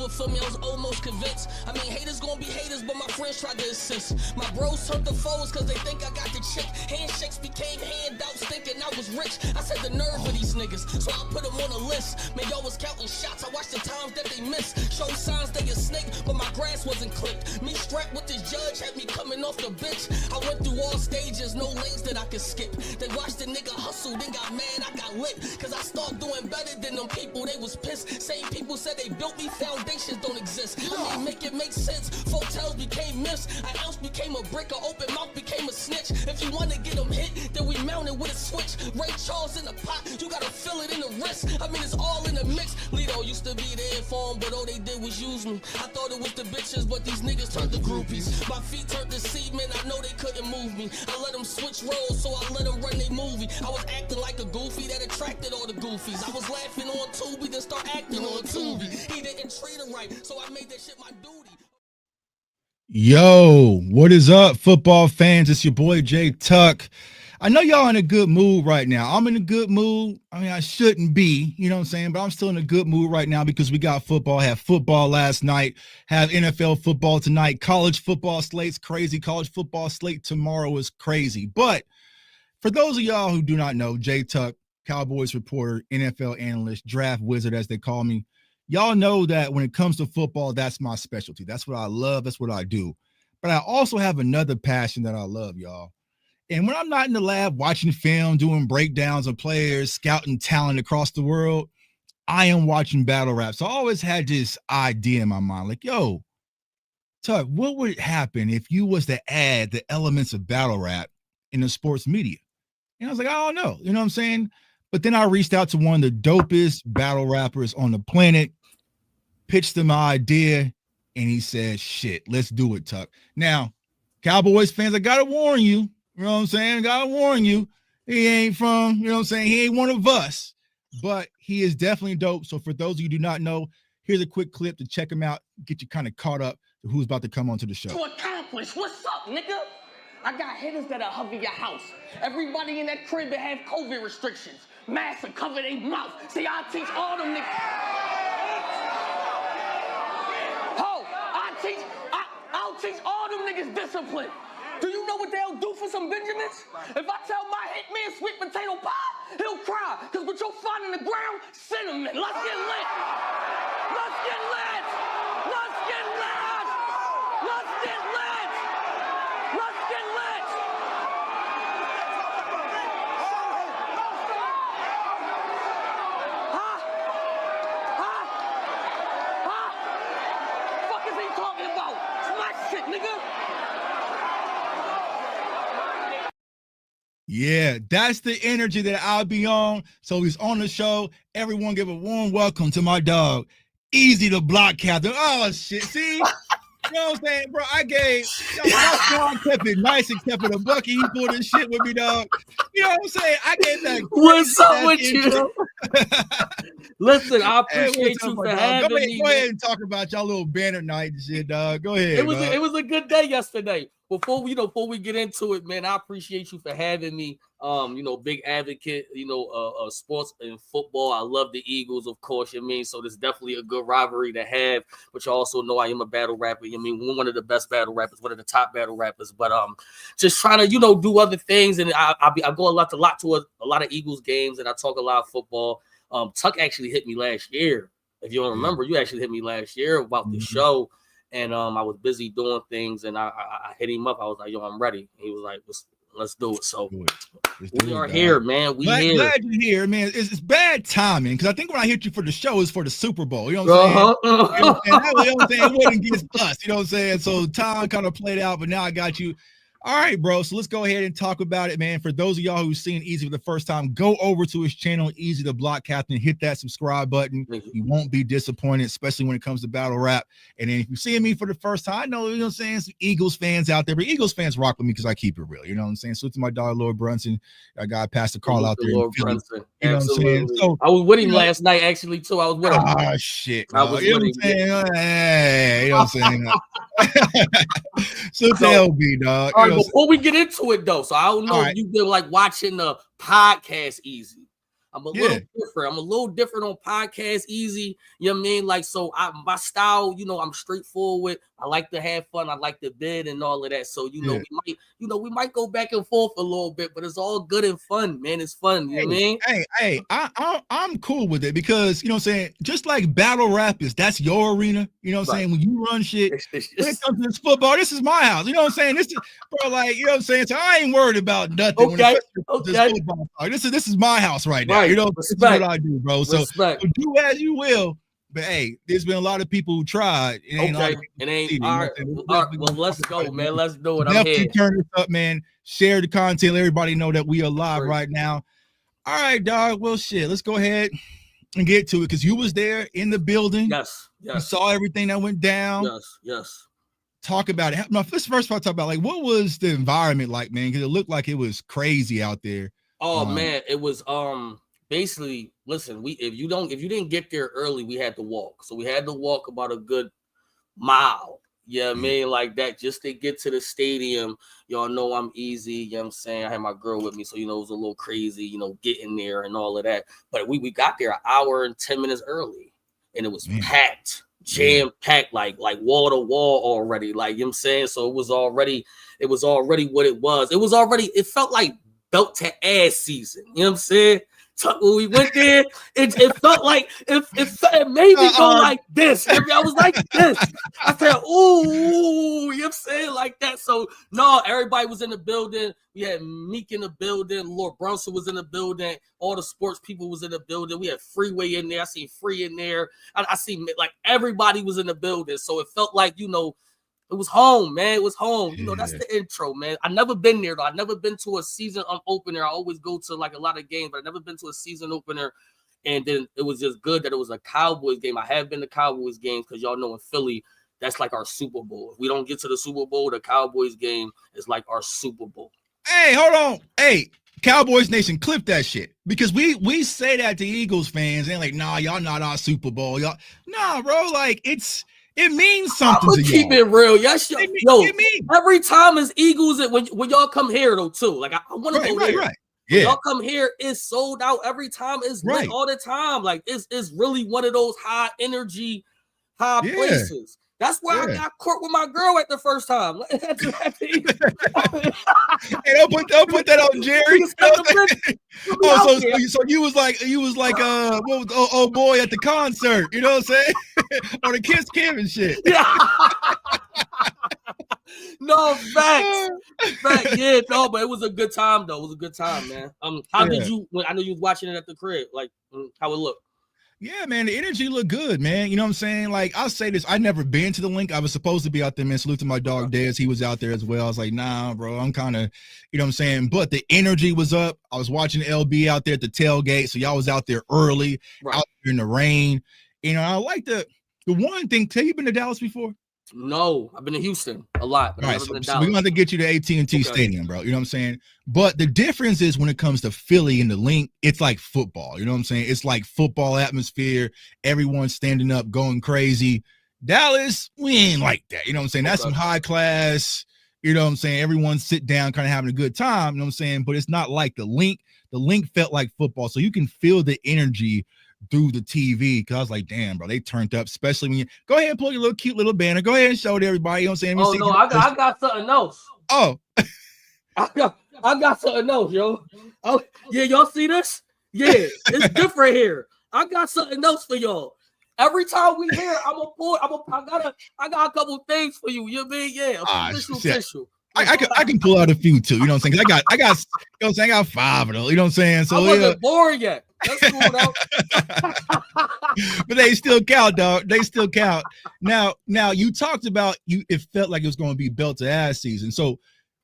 over for me, I was almost convinced. I mean, haters gonna be haters, but my friends tried to assist. My bros turned to foes cause they think I got the chick. Handshakes became handouts thinking I was rich. I said the nerve of these niggas, so I put them on a list. Man, y'all was counting shots, I watched the times that they missed. Showed signs they a snake, but my grass wasn't clipped. Me strapped with this judge had me coming off the bench. I went through all stages, no lanes that I could skip. They watched the nigga hustle, then got mad, I got lit. Cause I started doing better than them people, they was pissed. Same people said they built me, foundations don't exist. I mean, make it make sense. Hotels became myths. An ounce became a brick, an open mouth became a snitch. If you wanna get them hit, then we mount it with a switch. Ray Charles in the pot, you gotta feel it in the wrist. I mean, it's all in the mix. Lido used to be there for him, but all they did was use me. I thought it was the bitches, but these niggas turned to groupies. My feet turned to semen, I know they couldn't move me. I let them switch roles, so I let them run their movie. I was acting like a goofy that attracted all the goofies. I was laughing on Tubi, then start acting on Tubi. He didn't treat her right, so I made that shit my duty. Yo, what is up, football fans? It's your boy Jay Tuck. I know y'all in a good mood right now. I'm in a good mood. I mean, I shouldn't be, you know what I'm saying? But I'm still in a good mood right now because we got football. Had football last night. Have NFL football tonight. College football slate's crazy. College football slate tomorrow is crazy. But for those of y'all who do not know, Jay Tuck, Cowboys reporter, NFL analyst, draft wizard, as they call me, y'all know that when it comes to football, that's my specialty. That's what I love. That's what I do. But I also have another passion that I love, y'all. And when I'm not in the lab watching film, doing breakdowns of players, scouting talent across the world, I am watching battle rap. So I always had this idea in my mind, like, yo, Tuck, what would happen if you was to add the elements of battle rap in the sports media? And I was like, I don't know. You know what I'm saying? But then I reached out to one of the dopest battle rappers on the planet, pitched him my idea, and he said, shit, let's do it, Tuck. Now, Cowboys fans, I got to warn you. You know what I'm saying? I got to warn you. He ain't from, you know what I'm saying? He ain't one of us, but he is definitely dope. So for those of you who do not know, here's a quick clip to check him out, get you kind of caught up to who's about to come onto the show. To accomplish, what's up, nigga? I got hitters that'll hover your house. Everybody in that crib that have COVID restrictions. Masks to cover their mouth. See, I teach all them niggas. I'll teach all them niggas discipline. Do you know what they'll do for some Benjamins? If I tell my hitman sweet potato pie, he'll cry. Cause what you'll find in the ground, cinnamon. Let's get lit. Let's get lit. Let's get lit. Let's get lit. Let's get lit. Fuck is he talking about? Smack shit, nigga. Yeah, that's the energy that I'll be on. So he's on the show. Everyone give a warm welcome to my dog, Eazy the Block Captain. Oh, shit. See? You know what I'm saying, bro? I kept it nice and kept it a bucket. He pulled this shit with me, dog. You know what I'm saying? I gave that. What's up with you? Listen, I appreciate you for having me. Go ahead and talk about y'all little banner night and shit, dog. Go ahead. It was a good day yesterday. Before we get into it, man, I appreciate you for having me. Big advocate, sports and football. I love the Eagles, of course. So there's definitely a good rivalry to have. But you also know I am a battle rapper. One of the best battle rappers, one of the top battle rappers. But just trying to do other things, and I go a lot to a lot of Eagles games, and I talk a lot of football. Tuck actually hit me last year. If you don't remember, you actually hit me last year about the show. And I was busy doing things, and I hit him up. I was like, yo, I'm ready. He was like, let's do it. So we are here, man. Glad you're here, man. It's bad timing, because I think when I hit you for the show, it's for the Super Bowl. You know what I'm saying? You know what I'm saying? It wasn't against us. You know what I'm saying? So time kind of played out, but now I got you. All right, bro. So let's go ahead and talk about it, man. For those of y'all who've seen Eazy for the first time, go over to his channel, Eazy the Block Captain. Hit that subscribe button. You won't be disappointed, especially when it comes to battle rap. And then if you're seeing me for the first time, I know, you know what I'm saying, some Eagles fans out there, but Eagles fans rock with me because I keep it real. You know what I'm saying? So to my dog, Lord Brunson, I got Pastor Carl out there. Lord Brunson. You know what I'm saying? So I was with him last night, actually, too. I was with him. Ah, shit. I was you know with what I'm saying? Hey, you know what I'm saying? So tell me, dog. All right, before we get into it, though, so I don't know if you've been like watching the podcast Eazy. I'm a little different. I'm a little different on podcast, Eazy. You know what I mean? Like, so my style, I'm straightforward. I like to have fun. I like to bid and all of that. So, we might go back and forth a little bit, but it's all good and fun, man. It's fun. You know what I mean? I'm cool with it because, just like battle rap that's your arena. You know what I'm saying? When you run shit, when it comes to this football, this is my house. You know what I'm saying? This is, bro, like, you know what I'm saying? So I ain't worried about nothing. Okay. This football. This is my house right now. Right. This is what I do, bro. So do as you will. But hey, there's been a lot of people who tried. It ain't all right. Well, let's go, man. Let's do it. I'm here. Turn this up, man. Share the content. Let everybody know that we are live right now. All right, dog. Well, shit. Let's go ahead and get to it because you was there in the building. Yes. You saw everything that went down. Yes. Talk about it. Now, first part, talk about like what was the environment like, man? Because it looked like it was crazy out there. Oh man, it was basically. Listen, if you didn't get there early, we had to walk. So we had to walk about a good mile. Yeah, I mean, like that, just to get to the stadium. Y'all know I'm Eazy. You know what I'm saying? I had my girl with me, so it was a little crazy, getting there and all of that. But we got there an hour and 10 minutes early, and it was packed. Jam-packed, like wall to wall already, like, you know what I'm saying? So it was already what it was. It felt like belt to ass season, you know what I'm saying? When we went there, it felt like it made me go like this. I was like this. I said, ooh, you know what I'm saying? Like that. So no, everybody was in the building. We had Meek in the building, Lord Brunson was in the building, all the sports people was in the building. We had Freeway in there. I seen Free in there. I seen like everybody was in the building. So it felt like, it was home, man. It was home. That's the intro, man. I never been there, though. I never been to a season opener. I always go to like a lot of games, but I never been to a season opener. And then it was just good that it was a Cowboys game. I have been to Cowboys games because y'all know in Philly, that's like our Super Bowl. If we don't get to the Super Bowl, the Cowboys game is like our Super Bowl. Hey, hold on. Hey, Cowboys Nation, clip that shit. Because we say that to Eagles fans. And like, nah, y'all not our Super Bowl. Y'all, nah, bro, like it means something to keep y'all. It real. Yes, every time it's Eagles, when y'all come here, though, too. Like, I want to go there. Right. Yeah. When y'all come here, it's sold out every time. It's lit all the time. Like, it's really one of those high energy, places. That's why I got caught with my girl at the first time. Hey, don't put that on Jerry. So you was like what was old boy at the concert, you know what I'm saying? Or the Kiss Kim and shit. Yeah. No, facts. Yeah, no, but it was a good time though. It was a good time, man. How did you? I know you was watching it at the crib. Like, how it looked? Yeah, man, the energy looked good, man. You know what I'm saying? Like, I'll say this. I never been to the link. I was supposed to be out there, man. Salute to my dog, Dez. He was out there as well. I was like, nah, bro, I'm kind of, you know what I'm saying? But the energy was up. I was watching LB out there at the tailgate. So y'all was out there early, out there in the rain. I like the one thing. Have you been to Dallas before? No, I've been to Houston a lot. But so we're going to have to get you to AT&T Stadium, bro. You know what I'm saying? But the difference is when it comes to Philly and the link, it's like football. You know what I'm saying? It's like football atmosphere. Everyone's standing up, going crazy. Dallas, we ain't like that. You know what I'm saying? That's some high class. You know what I'm saying? Everyone sit down, kind of having a good time. You know what I'm saying? But it's not like the link. The link felt like football. So you can feel the energy through the TV, because I was like, damn, bro, they turned up, especially when you go ahead and pull your cute little banner. Go ahead and show it to everybody. You know what I'm saying? I got something else. Oh. I got something else, yo. Oh, yeah, y'all see this? Yeah, it's different here. I got something else for y'all. Every time we here, I got a couple things for you. You know what I mean? Yeah, official. I can pull out a few too. You know what I'm saying? I got you know what I'm saying? I got 5 of those. You know what I'm saying? So I wasn't born yet. That's cool though. But they still count, dog. They still count. Now you talked about it felt like it was going to be belt to ass season. So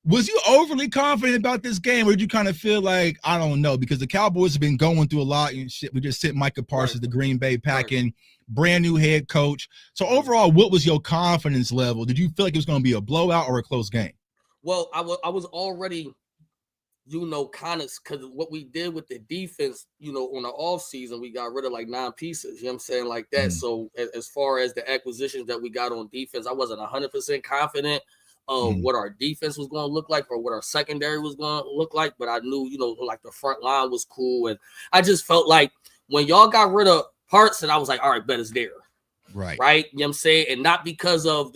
was you overly confident about this game, or did you kind of feel like, I don't know, because the Cowboys have been going through a lot and shit. We just sent Micah Parsons to Green Bay packing, brand new head coach. So overall, what was your confidence level? Did you feel like it was going to be a blowout or a close game? Well, I was already, kind of, because what we did with the defense, on the off season, we got rid of like 9 pieces, you know what I'm saying, like that. So as far as the acquisitions that we got on defense, I wasn't 100% confident. of what our defense was going to look like or what our secondary was going to look like. But I knew, like the front line was cool. And I just felt like when y'all got rid of parts, and I was like, all right, bet it's there. Right. You know what I'm saying? And not because of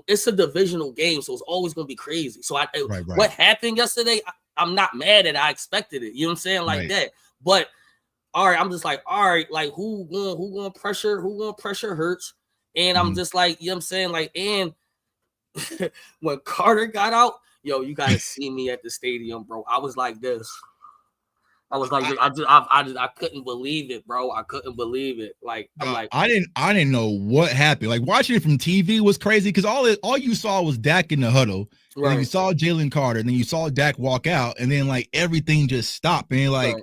it's a divisional game, so it's always going to be crazy. So what happened yesterday, I'm not mad at it. I expected it. You know what I'm saying? Like that. But all right, I'm just like, all right, like who going to pressure Hurts? And I'm just like, you know what I'm saying? Like, and when Carter got out, yo, you got to see me at the stadium, bro. I was like this. I was like, I couldn't believe it, bro. I couldn't believe it. Like, I'm like, I didn't know what happened. Like watching it from TV was crazy because all you saw was Dak in the huddle, and then you saw Jalen Carter, and then you saw Dak walk out, and then like everything just stopped, and like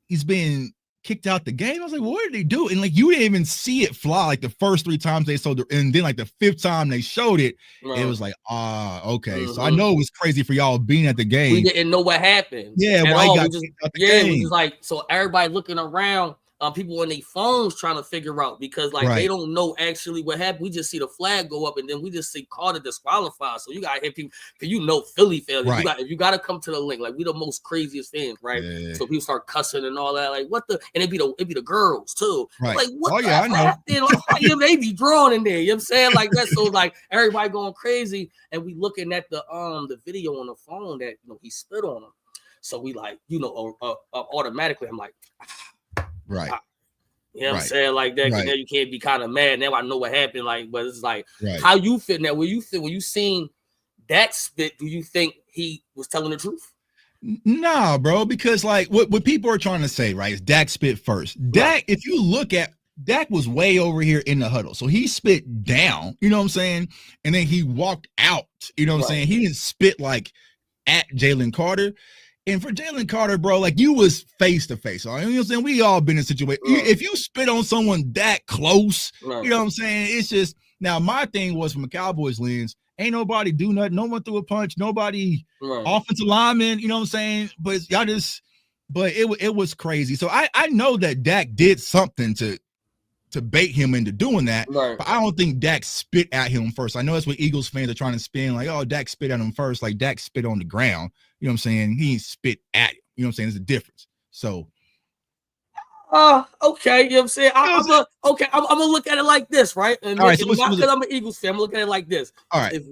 he's being kicked out the game. I was like, what did they do? And like you didn't even see it fly like the first 3 times they showed it, and then like the 5th time they showed it, it was like, okay. So I know it was crazy for y'all being at the game. We didn't know what happened. Yeah, why got kicked out the game. We just like, so everybody looking around, people on their phones trying to figure out because like they don't know actually what happened. We just see the flag go up and then we just see Carter disqualified. So you gotta hit people because Philly fans. You gotta come to the link. Like we the most craziest fans, right? Yeah. So people start cussing and all that. Like what the and it be the girls too. Right. Like what I know. Like, they be drawn in there. You know what I'm saying? Like that. So like everybody going crazy and we looking at the video on the phone that he spit on him. So we like, automatically I'm like right. You know what I'm saying? Like that, now you can't be kind of mad. Now I know what happened. Like, but it's like how you fit now. When you seen that spit, do you think he was telling the truth? Nah, bro, because like what people are trying to say, right, is Dak spit first. Dak, if you look at Dak was way over here in the huddle. So he spit down, you know what I'm saying? And then he walked out, you know what I'm saying? He didn't spit like at Jalen Carter. And for Jalen Carter, bro, like you was face to face. You know what I'm saying? We all been in a situation. If you spit on someone that close, you know what I'm saying? It's just now my thing was from a Cowboys lens, ain't nobody do nothing. No one threw a punch, nobody offensive lineman, you know what I'm saying? But it was crazy. So I know that Dak did something to bait him into doing that, but I don't think Dak spit at him first. I know that's what Eagles fans are trying to spin, like, oh, Dak spit at him first. Like Dak spit on the ground. You know what I'm saying? He spit at him. You know what I'm saying? There's a difference. So okay, you know what I'm saying? I'm gonna look at it like this, right? And all right, so not because I'm an Eagles fan, I'm looking at it like this. All right. It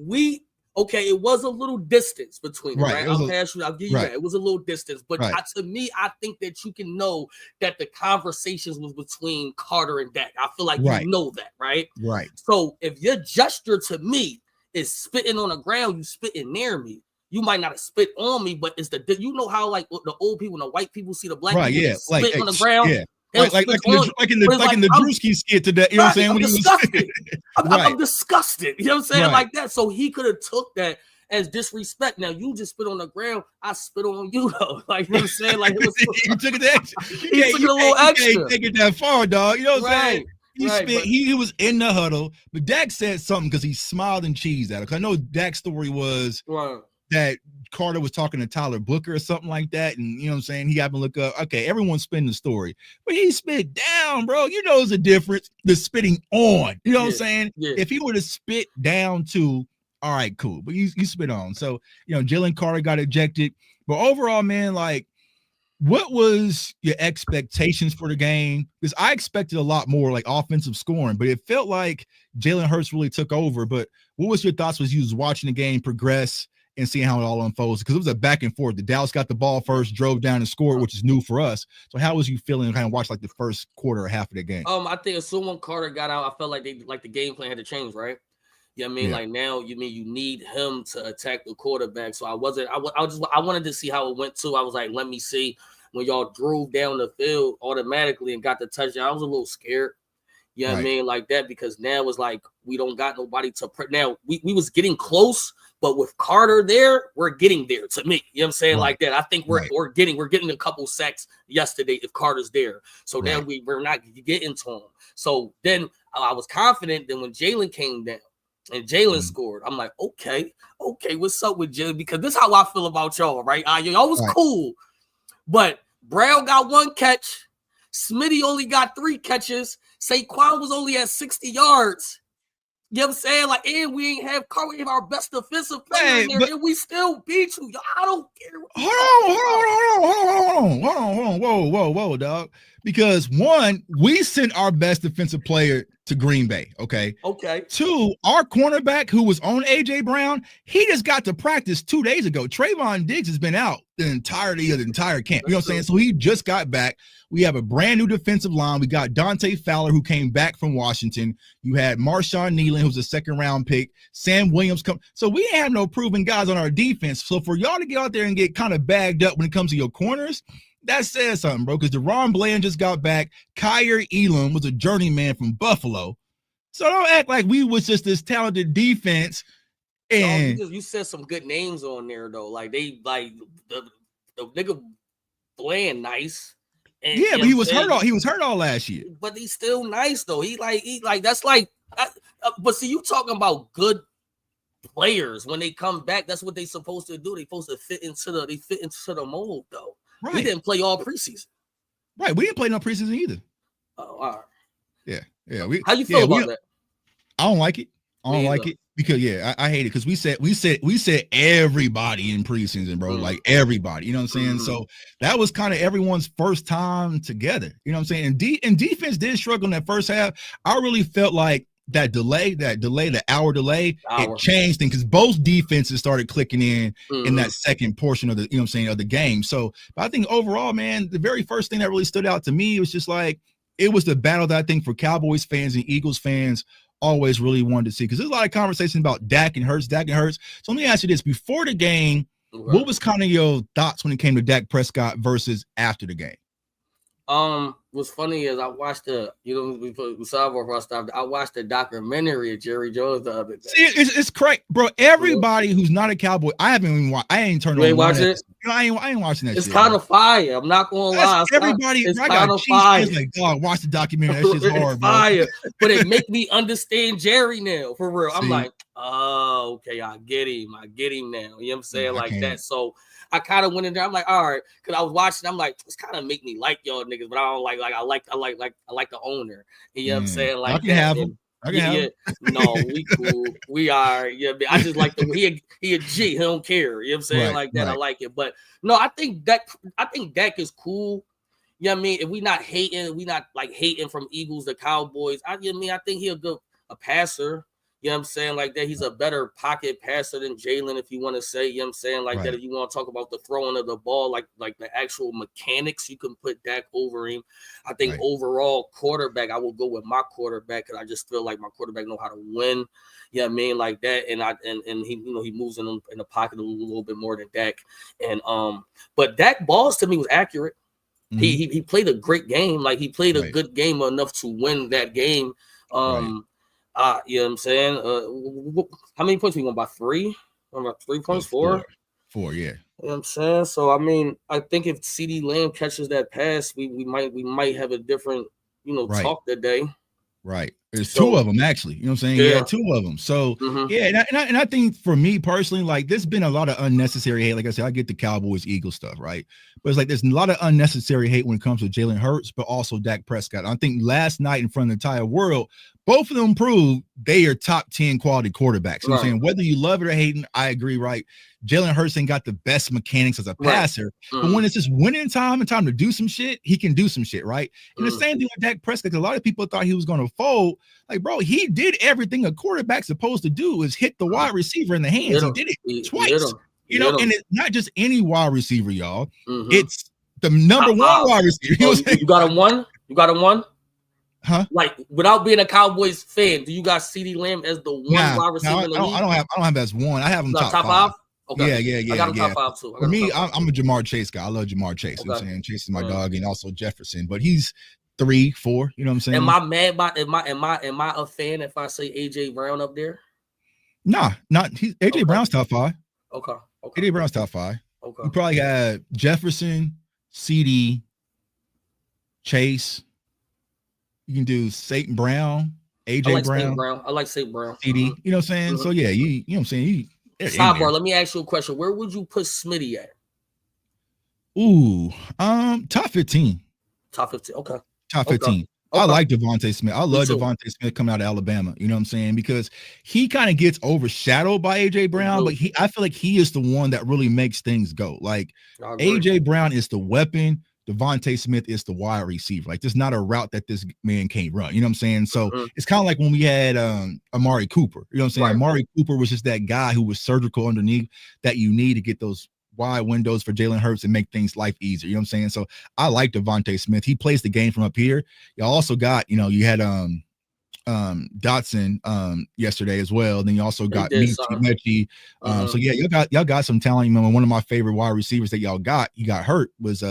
was a little distance between them, right? I'll give you that. It was a little distance. But to me, I think that you can know that the conversations was between Carter and Dak. I feel like you know that, right? Right. So if your gesture to me is spitting on the ground, you spitting near me. You might not have spit on me, but it's how like the old people and the white people see the black people spit on the ground. Yeah. Like in the Drewski skit today, you know what I'm saying? I'm disgusted. I'm disgusted. You know what I'm saying? Like that. So he could have took that as disrespect. Now you just spit on the ground. I spit on you though. Like you know what I'm saying? Like it was, you took it extra. He took it a little extra. You can't take it that far, dog. You know what I'm saying? He was in the huddle, but Dak said something because he smiled and cheesed at it. I know Dak's story was that Carter was talking to Tyler Booker or something like that. And you know what I'm saying? He happened to look up. Okay, everyone's spinning the story. But he spit down, bro. You know there's a difference. The spitting on. You know what I'm saying? Yeah. If he would have spit down too, all right, cool. But you spit on. So, Jalen Carter got ejected. But overall, man, like, what was your expectations for the game? Because I expected a lot more like offensive scoring, but it felt like Jalen Hurts really took over. But what was your thoughts as you was watching the game progress and seeing how it all unfolds? Because it was a back and forth. The Dallas got the ball first, drove down and scored, which is new for us. So how was you feeling kind of watch like the first quarter or half of the game? I think as soon as Carter got out, I felt like the game plan had to change, right? You know what I mean? Like now you need him to attack the quarterback. So I wanted to see how it went too. I was like, let me see. When y'all drove down the field automatically and got the touchdown, I was a little scared. You know what I mean? Like that, because now it's like we don't got nobody to now we was getting close, but with Carter there, we're getting there to me. You know what I'm saying? Like that. I think we're getting a couple sacks yesterday if Carter's there. So now we're not getting to him. So then I was confident that when Jalen came down and Jalen scored, I'm like, okay, what's up with Jalen? Because this is how I feel about y'all, right? Y'all was cool, but Brown got 1 catch. Smitty only got 3 catches. Saquon was only at 60 yards. You know what I'm saying? Like, and we ain't have Carr, we have our best defensive player in there, and we still beat you. I don't care. Hold on, whoa, dog. Because one, we sent our best defensive player to Green Bay. Okay. Two, our cornerback who was on AJ Brown, he just got to practice 2 days ago. Trayvon Diggs has been out the entirety of the entire camp. You know what I'm saying? So he just got back. We have a brand new defensive line. We got Dante Fowler, who came back from Washington. You had Marshawn Nealon, who's a second-round pick. Sam Williams. So we didn't have no proven guys on our defense. So for y'all to get out there and get kind of bagged up when it comes to your corners, that says something, bro, because DeRon Bland just got back. Kyer Elam was a journeyman from Buffalo. So don't act like we was just this talented defense. And you said some good names on there, though. Like, they, like, the nigga Bland nice. And, yeah, but he was hurt all. He was hurt all last year. But he's still nice though. He that's like. But see, you talking about good players when they come back. That's what they supposed to do. They supposed to fit into the mold though. Right. We didn't play all preseason. Right. We didn't play no preseason either. Oh, all right. Yeah. How you feel about that? I don't like it. I don't like it because I hate it because we said everybody in preseason, bro, like everybody, you know what I'm saying? So that was kind of everyone's first time together, you know what I'm saying? And defense did struggle in that first half. I really felt like the hour delay, it changed things because both defenses started clicking in that second portion of the, you know what I'm saying, of the game. So but I think overall, man, the very first thing that really stood out to me was just like it was the battle that I think for Cowboys fans and Eagles fans always really wanted to see, because there's a lot of conversation about Dak and Hurts. So let me ask you this: before the game, what was kind of your thoughts when it came to Dak Prescott versus after the game? What's funny is I watched I watched the documentary of Jerry Jones the other day. See, it's crazy, bro. Everybody who's not a Cowboy, I haven't even watched. I ain't turned on. You ain't watching it? I ain't watching that. It's kind of fire. I'm not gonna lie. Everybody, it's kind of fire. Like, dog, watch the documentary. That shit's hard, fire. But it make me understand Jerry now for real. I'm like, oh, okay, I get him now. You know what I'm saying? Like that. So I kind of went in there. I'm like, all right, because I was watching. I'm like, it's kind of make me like y'all niggas, but I don't like I like the owner. You know what I'm saying? Like I can have him. No, we cool. We are. Yeah, I just like he a G. He don't care. You know what I'm saying? Like that. I like it. But no, I think Dak is cool. You know what I mean? If we not hating from Eagles to Cowboys, I think he a passer. You know what I'm saying? Like that, he's a better pocket passer than Jalen, if you want to say, you know what I'm saying? Like that, if you want to talk about the throwing of the ball, like the actual mechanics, you can put Dak over him. I think overall quarterback, I will go with my quarterback because I just feel like my quarterback know how to win. You know what I mean? Like that. And he, he moves in the pocket a little bit more than Dak. And but Dak balls to me was accurate. Mm-hmm. He played a great game. Like he played a good game enough to win that game. You know what I'm saying? How many points we won by? 3? About 3 points? 4? 4, yeah. You know what I'm saying? So I mean, I think if CeeDee Lamb catches that pass, we might have a different, talk today. Right. There's 2 of them actually. You know what I'm saying? Yeah, 2 of them. So and I think for me personally, like there's been a lot of unnecessary hate. Like I said, I get the Cowboys Eagles stuff, right? But it's like there's a lot of unnecessary hate when it comes to Jalen Hurts, but also Dak Prescott. I think last night in front of the entire world, both of them proved they are top 10 quality quarterbacks. You know what I'm saying? Whether you love it or hate it, I agree, right? Jalen Hurts ain't got the best mechanics as a passer, but when it's just winning time and time to do some shit, he can do some shit, right? And the same thing with Dak Prescott. A lot of people thought he was going to fold. Like, bro, he did everything a quarterback's supposed to do is hit the wide receiver in the hands. He did it twice. And it's not just any wide receiver, y'all. It's the number 1 wide receiver. You got a 1? You got a 1? Huh? Like without being a Cowboys fan, do you got CeeDee Lamb as the 1 wide receiver in the league? I don't have as 1. I have him top 5. Okay. Yeah. I got him top 5 too. For me, I'm a Jamar Chase guy. I love Jamar Chase. You know what I'm saying? Chase is my dog, and also Jefferson. But he's 3, 4. You know what I'm saying? Am I mad by? Am I a fan if I say AJ Brown up there? Nah, not AJ Brown's top 5. Okay. AJ Brown's top 5. Okay. You probably had Jefferson, CD, Chase. You can do Saint Brown, AJ Brown. I like Saint Brown. CD. You know what I'm saying? So yeah, you know what I'm saying? Sidebar, let me ask you a question. Where would you put Smitty at? Ooh, top 15. Top 15. Okay. Top 15. I like Devontae Smith. I love too. Devontae Smith coming out of Alabama. You know what I'm saying? Because he kind of gets overshadowed by AJ Brown, but I feel like he is the one that really makes things go. Like AJ Brown is the weapon. Devontae Smith is the wide receiver. Like there's not a route that this man can't run. You know what I'm saying? So it's kind of like when we had Amari Cooper. You know what I'm saying? Right. Amari Cooper was just that guy who was surgical underneath that you need to get those wide windows for Jalen Hurts and make things life easier. You know what I'm saying? So I like Devontae Smith. He plays the game from up here. Y'all also got, you had Dotson yesterday as well. Then you also got Mechie. So yeah, y'all got some talent. You know, one of my favorite wide receivers that y'all got, he got hurt, was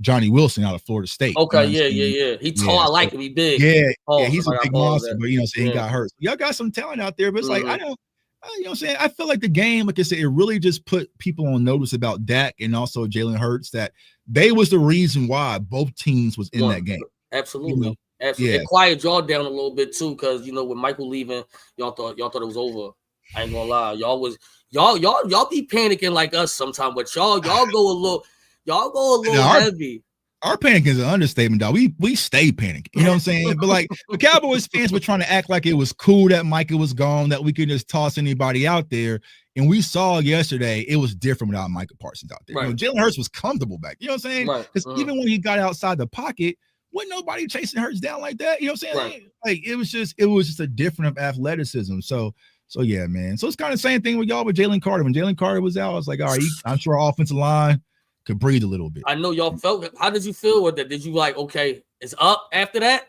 Johnny Wilson out of Florida State. Okay, yeah. He tall. I like him. He big. Yeah, he's a big monster, but so he got hurt. So y'all got some talent out there, but it's like I don't. You know what I'm saying? I feel like the game, like I said, it really just put people on notice about Dak and also Jalen Hurts, that they was the reason why both teams was in that game. Absolutely. Absolutely. It quieted y'all down a little bit too, because with Michael leaving, y'all thought it was over. I ain't gonna lie. Y'all be panicking like us sometimes, but y'all go a little heavy. Our panic is an understatement, dog. We stay panicking. You know what I'm saying? But like the Cowboys fans were trying to act like it was cool that Micah was gone, that we could just toss anybody out there. And we saw yesterday it was different without Micah Parsons out there. Right. Jalen Hurts was comfortable back. You know what I'm saying? Because even when he got outside the pocket, wasn't nobody chasing Hurts down like that. You know what I'm saying? Right. Like it was just a different of athleticism. So yeah, man. So it's kind of the same thing with y'all with Jalen Carter. When Jalen Carter was out, I was like, all right, I'm sure our offensive line could breathe a little bit. I know y'all felt. How did you feel with that? Did you like, okay, it's up after that?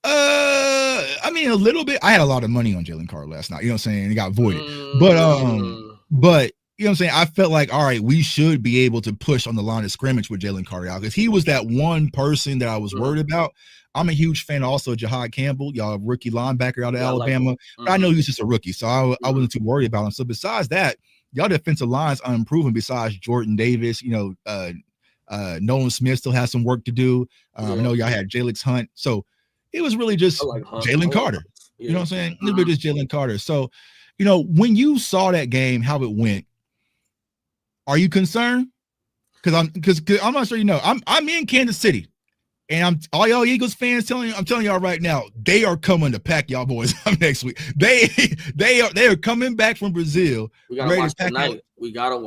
I mean, a little bit. I had a lot of money on Jalen Carter last night. You know what I'm saying? It got voided. But you know what I'm saying? I felt like, all right, we should be able to push on the line of scrimmage with Jalen Carter out, because he was that one person that I was worried about. I'm a huge fan also of Jahad Campbell, y'all rookie linebacker out of Alabama. But I know he was just a rookie, so I wasn't too worried about him. So besides that, y'all defensive line's unproven besides Jordan Davis. Nolan Smith still has some work to do. I know y'all had Jalix Hunt. So it was really just Jalen Carter. You know what I'm saying? A little bit just Jalen Carter. So, when you saw that game, how it went, are you concerned? Because I'm not sure I'm in Kansas City. And all y'all Eagles fans I'm telling y'all right now, they are coming to pack y'all boys up next week. They are coming back from Brazil. We gotta watch tonight. We gotta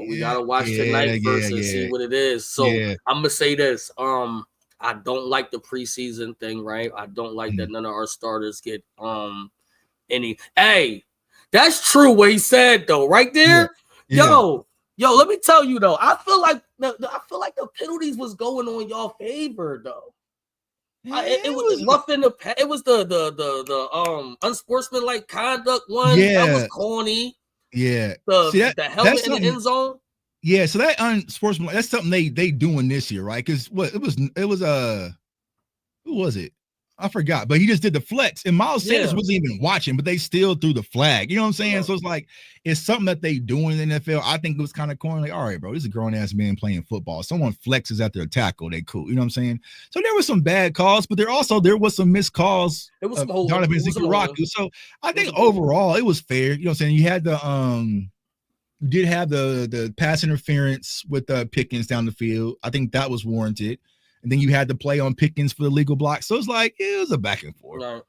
watch tonight first and see what it is. So I'm gonna say this. I don't like the preseason thing, right? I don't like that none of our starters get any. Hey, that's true what he said though, right there. Yo, let me tell you though. I feel like the penalties was going on y'all favor though. It was roughing the. It was the unsportsmanlike conduct one. That was corny. Yeah, the helmet in the end zone. Yeah, so that unsportsmanlike, that's something they doing this year, right? Because it was who was it? I forgot, but he just did the flex, and Miles Sanders wasn't even watching, but they still threw the flag. You know what I'm saying? Yeah. So it's like it's something that they do in the NFL. I think it was kind of corny. Like, all right, bro, this is a grown ass man playing football. Someone flexes at their tackle, they cool. You know what I'm saying? So there was some bad calls, but there was some missed calls. It was Donovan Zikaraku. So I think overall it was fair. You know what I'm saying? You had you did have the pass interference with Pickens down the field. I think that was warranted. And then you had to play on Pickens for the legal block. So it's like it was a back and forth. Right.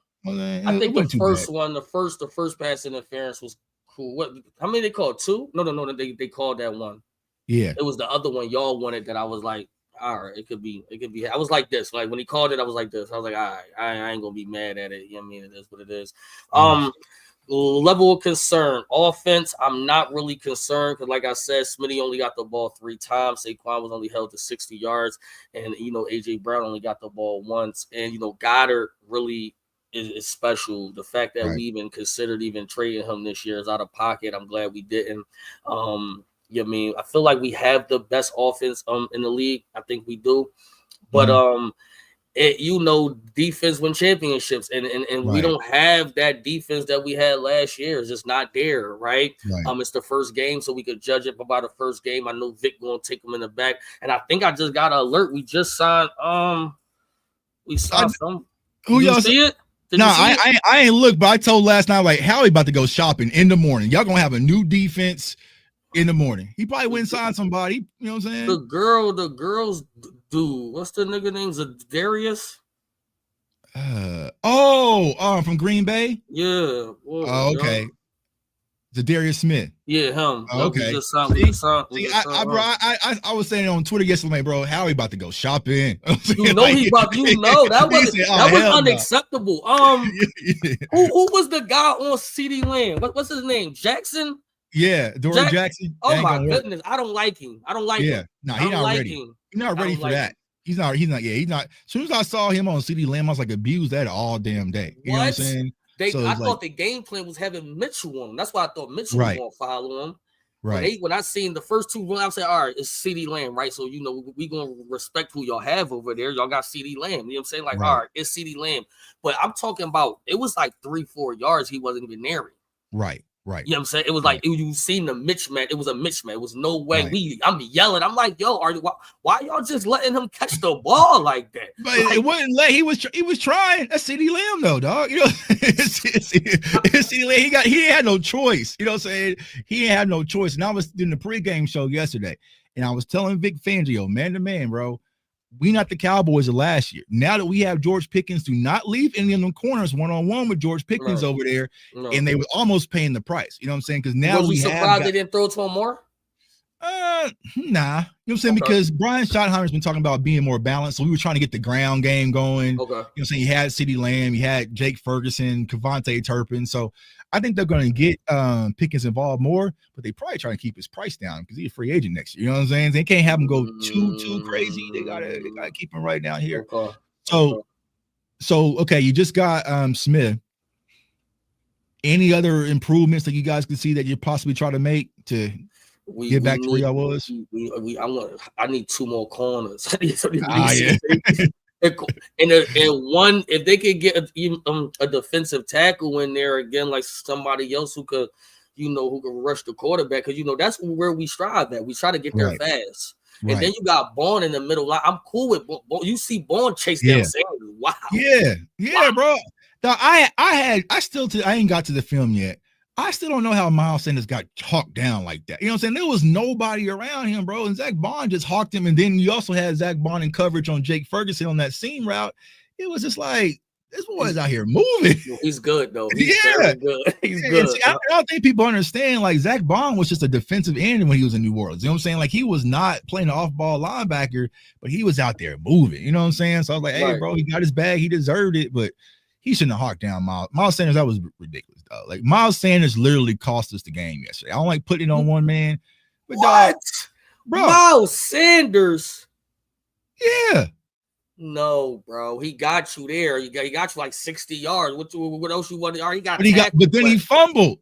I think the first pass interference was cool. What? How many they called? 2? No. They called that one. Yeah. It was the other one y'all wanted that I was like, all right, it could be. I was like this. Like when he called it, I was like this. I was like, all right, I ain't gonna be mad at it. You know what I mean? It is what it is. Level of concern. Offense, I'm not really concerned because, like I said, Smitty only got the ball 3 times. Saquon was only held to 60 yards. And, AJ Brown only got the ball once. And, Goddard really is special. The fact that we even considered even trading him this year is out of pocket. I'm glad we didn't. I feel like we have the best offense in the league. I think we do. But, defense win championships, and we don't have that defense that we had last year. It's just not there, right? It's the first game, so we could judge it by the first game. I know Vic gonna take them in the back, and I think I just got an alert. We just signed. We saw some. Who y'all see it? I ain't look, but I told last night like Howie about to go shopping in the morning. Y'all gonna have a new defense in the morning. He probably went and signed somebody. You know what I'm saying? The girls. Dude, what's the nigga name? Darius? From Green Bay. Yeah. Oh, okay. Zadarius Smith. Yeah, him. Oh, okay. We just signed I was saying on Twitter yesterday, bro, how he about to go shopping? You know he about. You know that was unacceptable. Who was the guy on CD Land? What's his name? Jackson. Yeah, Dory Jackson. Oh my goodness, I don't like him. I don't like him. No, he's not ready. He's not ready for that. He's not. He's not. As soon as I saw him on CD Lamb, I was like, abuse that all damn day. You know what I'm saying? I thought the game plan was having Mitchell on him. That's why I thought Mitchell was going to follow him. Right. When I seen the first two runs, I said, all right, it's CD Lamb, right? So, you know, we going to respect who y'all have over there. Y'all got CD Lamb. You know what I'm saying? Like, all right, it's CD Lamb. But I'm talking about, it was like 3-4 yards. He wasn't even near it. Right. You know what I'm saying? It was like you seen the mismatch. It was a mismatch. It was no way. I'm yelling. I'm like, yo, why y'all just letting him catch the ball like that? But it wouldn't let. He was trying. That's CD Lamb though, dog. You know, it's CD Lamb. He had no choice. You know what I'm saying? He had no choice. And I was in the pregame show yesterday, and I was telling Vic Fangio, man to man, bro, we not the Cowboys of last year. Now that we have George Pickens, do not leave any of them corners one-on-one with George Pickens over there. And they were almost paying the price. You know what I'm saying? Because now we surprised they didn't throw to him more? Nah. You know what I'm saying? Because Brian Schottenheimer's been talking about being more balanced. So we were trying to get the ground game going. You know what I'm saying? You had CeeDee Lamb, you had Jake Ferguson, Kevontae Turpin. So I think they're going to get Pickens involved more, but they probably try to keep his price down because he's a free agent next year. You know what I'm saying? They can't have him go too crazy. They gotta keep him right down here. So you just got Smith. Any other improvements that you guys can see that you possibly try to make to get back to where y'all was? I need 2 more corners. And one, if they could get a defensive tackle in there again, like somebody else who could rush the quarterback, because that's where we strive at. We try to get there fast. And then you got Bourne in the middle. I'm cool with Bourne. You see Bourne chase down Sanders. Wow. Yeah, bro. Now, I ain't got to the film yet. I still don't know how Miles Sanders got hawked down like that. You know what I'm saying? There was nobody around him, bro. And Zach Bond just hawked him. And then you also had Zach Bond in coverage on Jake Ferguson on that seam route. It was just like, this boy's out here moving. He's good, though. He's very good. He's good. See, I don't think people understand, like, Zach Bond was just a defensive end when he was in New Orleans. You know what I'm saying? Like, he was not playing an off-ball linebacker, but he was out there moving. You know what I'm saying? So I was like, hey, bro, he got his bag. He deserved it, but he shouldn't have hawked down Miles Sanders. That was ridiculous, dog. Like, Miles Sanders literally cost us the game yesterday. I don't like putting it on one man. But what? Dog, bro. Miles Sanders? Yeah. No, bro. He got you there. He got you like 60 yards. What but then he fumbled.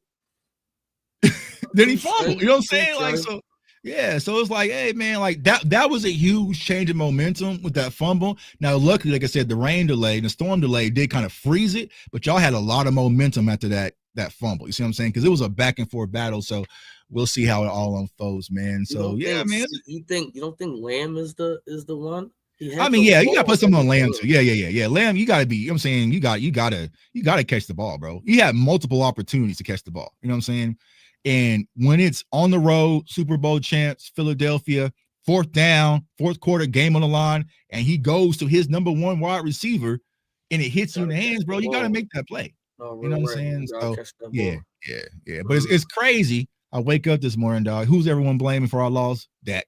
Then he fumbled. You know what I'm saying? Like, so yeah, so it's like, hey, man, like that was a huge change in momentum with that fumble. Now, luckily, like I said, the rain delay and the storm delay did kind of freeze it, but y'all had a lot of momentum after that fumble. You see what I'm saying? Because it was a back and forth battle. So we'll see how it all unfolds, man. So man. You don't think Lamb is the one? I mean, yeah, you gotta put something on Lamb too. Yeah. Lamb, you gotta be. You know what I'm saying, you gotta catch the ball, bro. You had multiple opportunities to catch the ball. You know what I'm saying? And when it's on the road, Super Bowl champs, Philadelphia, 4th down, 4th quarter, game on the line, and he goes to his number 1 wide receiver, and it hits you in the hands, bro. You gotta make that play. You know what I'm saying? So yeah. But it's crazy. I wake up this morning, dog. Who's everyone blaming for our loss? Dak.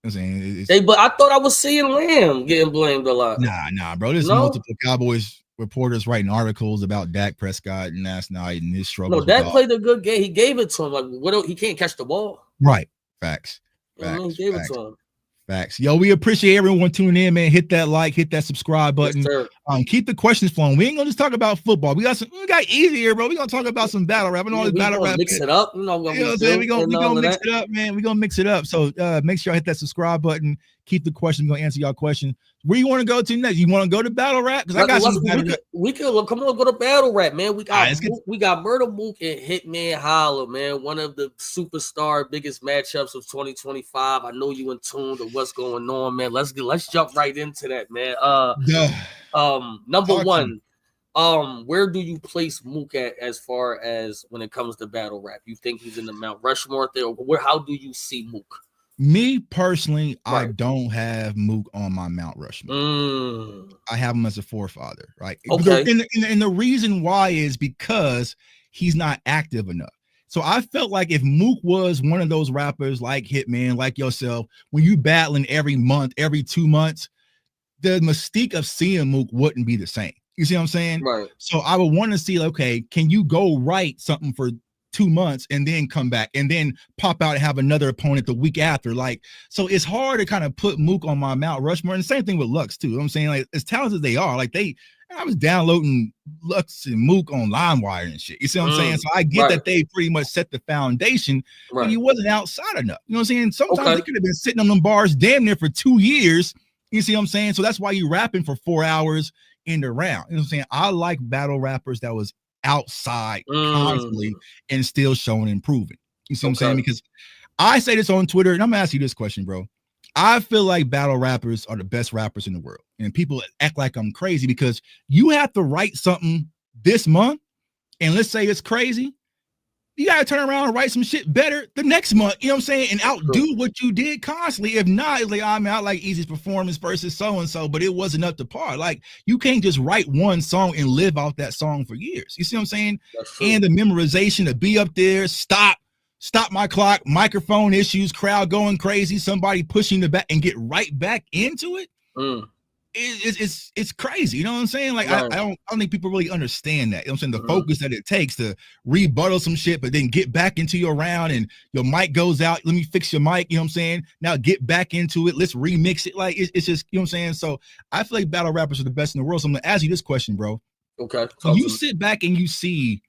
I'm saying, but I thought I was seeing Lamb getting blamed a lot. Nah, bro. There's multiple Cowboys reporters writing articles about Dak Prescott and last night and his struggles. No, Dak played a good game. He gave it to him. Like, he can't catch the ball. Right. Facts. He gave it to him. Facts. Yo, we appreciate everyone tuning in, man. Hit that like, hit that subscribe button. Yes, keep the questions flowing. We ain't gonna just talk about football. We got Eazy here, bro. We gonna talk about some battle rap and all this battle rap. Mix it up. We gonna mix it up, man. We gonna mix it up. So make sure y'all hit that subscribe button. Keep the questions. We're gonna answer y'all questions. Where you want to go to next? You want to go to battle rap? Because I got some battle rap. We can come on, go to battle rap, man. We got Murder Mook and Hitman Holla, man. One of the superstar biggest matchups of 2025. I know you in tune to what's going on, man. Let's jump right into that, man. Number one, where do you place Mook at as far as when it comes to battle rap? You think he's in the Mount Rushmore there? How do you see Mook? Me personally, I Right. don't have Mook on my Mount Rushmore. I have him as a forefather, right? Okay. And the reason why is because he's not active enough. So I felt like if Mook was one of those rappers like Hitman, like yourself, when you battling every month, every 2 months, the mystique of seeing Mook wouldn't be the same. You see what I'm saying? Right. So I would want to see, okay, can you go write something for 2 months and then come back and then pop out and have another opponent the week after? Like, so it's hard to kind of put Mook on my Mount Rushmore. And the same thing with Lux, too. You know what I'm saying? Like, as talented as they are, like I was downloading Lux and Mook on LimeWire and shit. You see what I'm saying? So I get that they pretty much set the foundation, but he wasn't outside enough. You know what I'm saying? Sometimes they could have been sitting on them bars damn near for 2 years. You see what I'm saying? So that's why you rapping for 4 hours in the round. You know what I'm saying? I like battle rappers that was outside constantly and still showing improving. You see what I'm saying? Because I say this on Twitter, and I'm gonna ask you this question, bro. I feel like battle rappers are the best rappers in the world, and people act like I'm crazy because you have to write something this month, and let's say it's crazy. You gotta turn around and write some shit better the next month, you know what I'm saying, and outdo what you did constantly. If not, it's like, I mean, I like Eazy's performance versus so and so, but it wasn't up to par. Like, you can't just write one song and live off that song for years. You see what I'm saying? And the memorization to be up there, stop my clock, microphone issues, crowd going crazy, somebody pushing the back and get right back into it. It's crazy, you know what I'm saying? Like, I don't think people really understand that. You know what I'm saying? The focus that it takes to rebuttal some shit, but then get back into your round and your mic goes out. Let me fix your mic, you know what I'm saying? Now get back into it. Let's remix it. Like, it's just, you know what I'm saying? So I feel like battle rappers are the best in the world. So I'm gonna ask you this question, bro. Okay. So you sit back and you see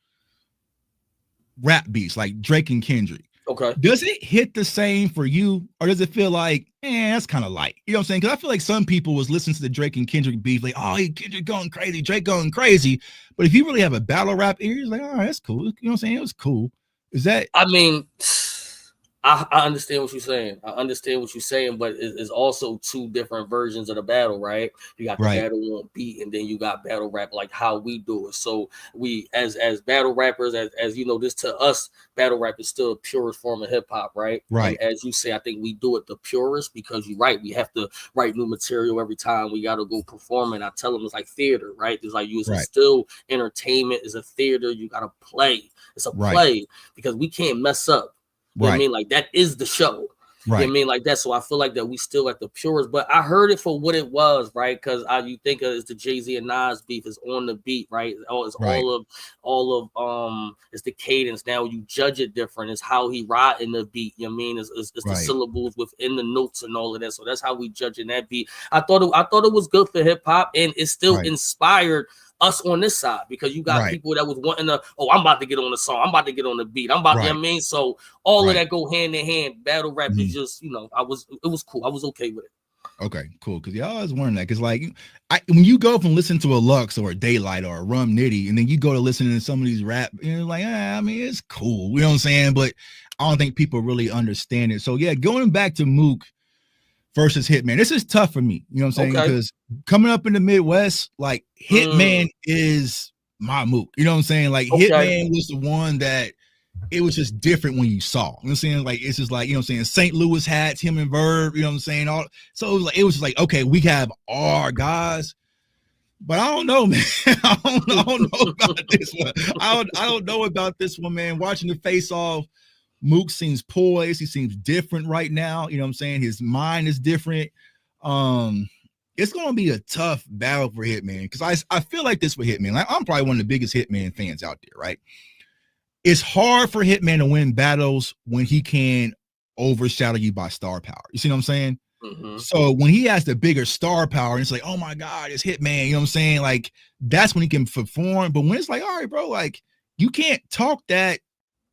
rap beats like Drake and Kendrick. Okay. Does it hit the same for you, or does it feel like, that's kind of light? You know what I'm saying? Because I feel like some people was listening to the Drake and Kendrick beef, like, oh, Kendrick going crazy, Drake going crazy. But if you really have a battle rap ear, it's like, all right, that's cool. You know what I'm saying? It was cool. Is that? I mean, I understand what you're saying. I understand what you're saying, but it's also two different versions of the battle, right? You got the battle on beat, and then you got battle rap, like how we do it. So we, as battle rappers, as you know, this to us, battle rap is still a purest form of hip hop, right? Right. And as you say, I think we do it the purest because you're right. We have to write new material every time we got to go perform. And I tell them it's like theater, right? It's like it's still entertainment. It's a theater. You got to play. It's a play because we can't mess up. You know what I mean? Like, that is the show. You know what I mean? Like that. So I feel like that we still at the purest, but I heard it for what it was, right? Because you think it's the Jay-Z and Nas beef is on the beat, right? It's all of it's the cadence. Now you judge it different. It's how he ride in the beat. You know what I mean? It's the syllables within the notes and all of that. So that's how we judge in that beat. I thought it was good for hip hop, and it still inspired us on this side because you got people that was wanting to, I'm about to get on the song, I'm about to get on the beat, I'm about, you know what I mean? So all of that go hand in hand. Battle rap is just, it was cool. I was okay with it. Okay, cool. Because y'all always wondering that. Because like, when you go from listening to a Lux or a Daylight or a Rum Nitty, and then you go to listening to some of these rap, and like, I mean, it's cool. You know what I'm saying? But I don't think people really understand it. So yeah, going back to Mook versus Hitman, this is tough for me. You know what I'm saying? Because coming up in the Midwest, like, Hitman is my Mook. You know what I'm saying? Like, Hitman was the one that it was just different when you saw. You know what I'm saying? Like, it's just like, you know what I'm saying? St. Louis hats, him and Verb, you know what I'm saying? So it was just like, okay, we have our guys. But I don't know, man. I don't know about this one. I don't know about this one, man. Watching the face off, Mook seems poised. He seems different right now. You know what I'm saying? His mind is different. It's going to be a tough battle for Hitman because I feel like this with Hitman. Like, I'm probably one of the biggest Hitman fans out there, right? It's hard for Hitman to win battles when he can overshadow you by star power. You see what I'm saying? So when he has the bigger star power, and it's like, oh my God, it's Hitman. You know what I'm saying? Like, that's when he can perform. But when it's like, all right, bro, like, you can't talk that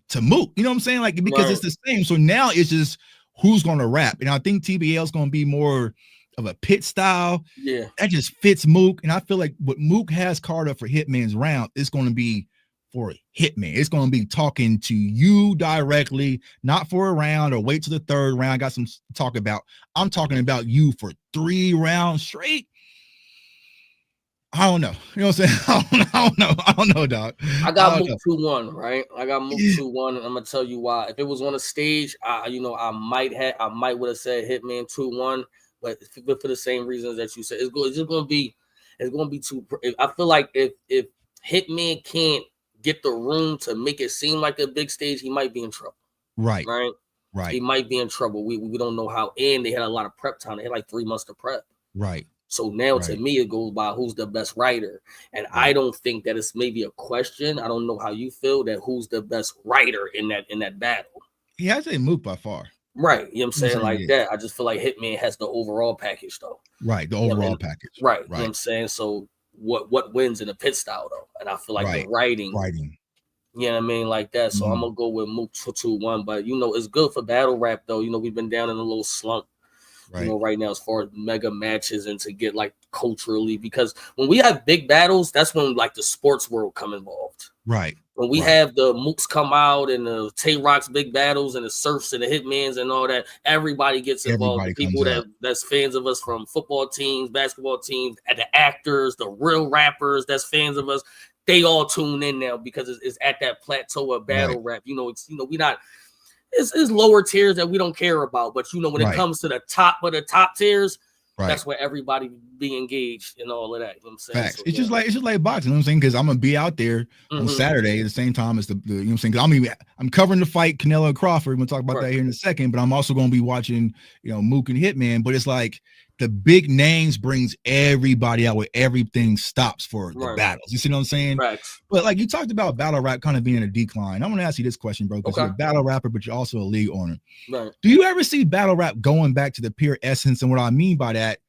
to Mook, you know what I'm saying? Like, because it's the same. So now it's just who's going to rap. And I think TBL is going to be more of a pit style. Yeah. That just fits Mook. And I feel like what Mook has carved up for Hitman's round is going to be for Hitman. It's going to be talking to you directly, not for a round or wait till the third round. I got some to talk about. I'm talking about you for 3 rounds straight. I don't know. You know what I'm saying? I don't know, dog. I got Mook 2-1, right? I got Mook 2-1, and I'm gonna tell you why. If it was on a stage, I might would have said Hitman 2-1, but for the same reasons that you said, it's gonna be too. I feel like if Hitman can't get the room to make it seem like a big stage, he might be in trouble. Right. He might be in trouble. We don't know how. And they had a lot of prep time. They had like 3 months to prep. Right. So now to me, it goes by who's the best writer. And I don't think that it's maybe a question. I don't know how you feel that who's the best writer in that battle. He has a Mook by far. Right. You know what I'm saying? Like that. I just feel like Hitman has the overall package though. Right. The overall package. Right. You know what I'm saying? So what wins in the pit style though? And I feel like the writing. You know what I mean? Like that. So I'm gonna go with Mook 2-1. But it's good for battle rap though. We've been down in a little slump. Right now, as far as mega matches and to get like culturally, because when we have big battles, that's when like the sports world come involved. Right. When we have the Mooks come out and the Tay Rock's big battles and the Surfs and the Hitmans and all that, everybody gets involved. The people that's fans of us from football teams, basketball teams, and the actors, the real rappers that's fans of us, they all tune in now because it's at that plateau of battle rap. We not. It's lower tiers that we don't care about, but when it comes to the top of the top tiers, that's where everybody be engaged and all of that. You know what I'm saying? Facts. So, it's just like boxing. You know what I'm saying? Because I'm gonna be out there on Saturday at the same time as the you know what I'm saying? Because I'm covering the fight Canelo and Crawford. We're gonna talk about that here in a second, but I'm also gonna be watching Mook and Hitman. But it's like the big names brings everybody out where everything stops for the battles. You see what I'm saying? Right. But like you talked about battle rap kind of being in a decline. I'm gonna ask you this question, bro, because you're a battle rapper, but you're also a league owner. Right. Do you ever see battle rap going back to the pure essence? And what I mean by that,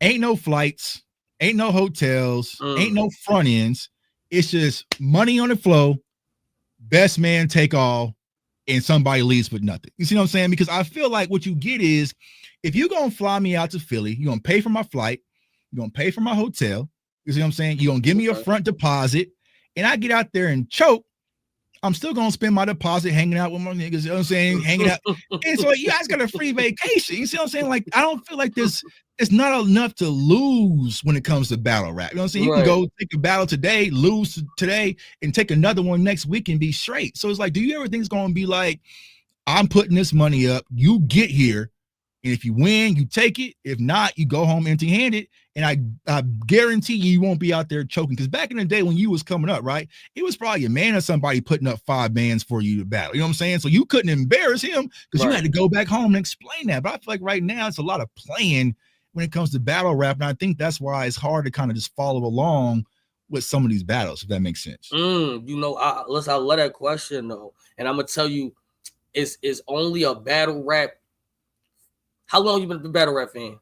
ain't no flights, ain't no hotels, ain't no front ends. It's just money on the flow, best man take all, and somebody leaves with nothing. You see what I'm saying? Because I feel like what you get is, if you're going to fly me out to Philly, you're going to pay for my flight, you're going to pay for my hotel, you see what I'm saying? You're going to give me a front deposit, and I get out there and choke, I'm still going to spend my deposit hanging out with my niggas, you know what I'm saying? Hanging out. And so you guys got a free vacation. You see what I'm saying? Like, I don't feel like it's not enough to lose when it comes to battle rap. You know what I'm saying? You can go take a battle today, lose today, and take another one next week and be straight. So it's like, do you ever think it's going to be like, I'm putting this money up, you get here, and if you win, you take it. If not, you go home empty-handed. And I guarantee you won't be out there choking. Because back in the day when you was coming up, right, it was probably a man or somebody putting up 5 bands for you to battle. You know what I'm saying? So you couldn't embarrass him because you had to go back home and explain that. But I feel like right now it's a lot of playing when it comes to battle rap. And I think that's why it's hard to kind of just follow along with some of these battles, if that makes sense. I love that question though. And I'm going to tell you, it's only a battle rap. How long you been a battle rap fan?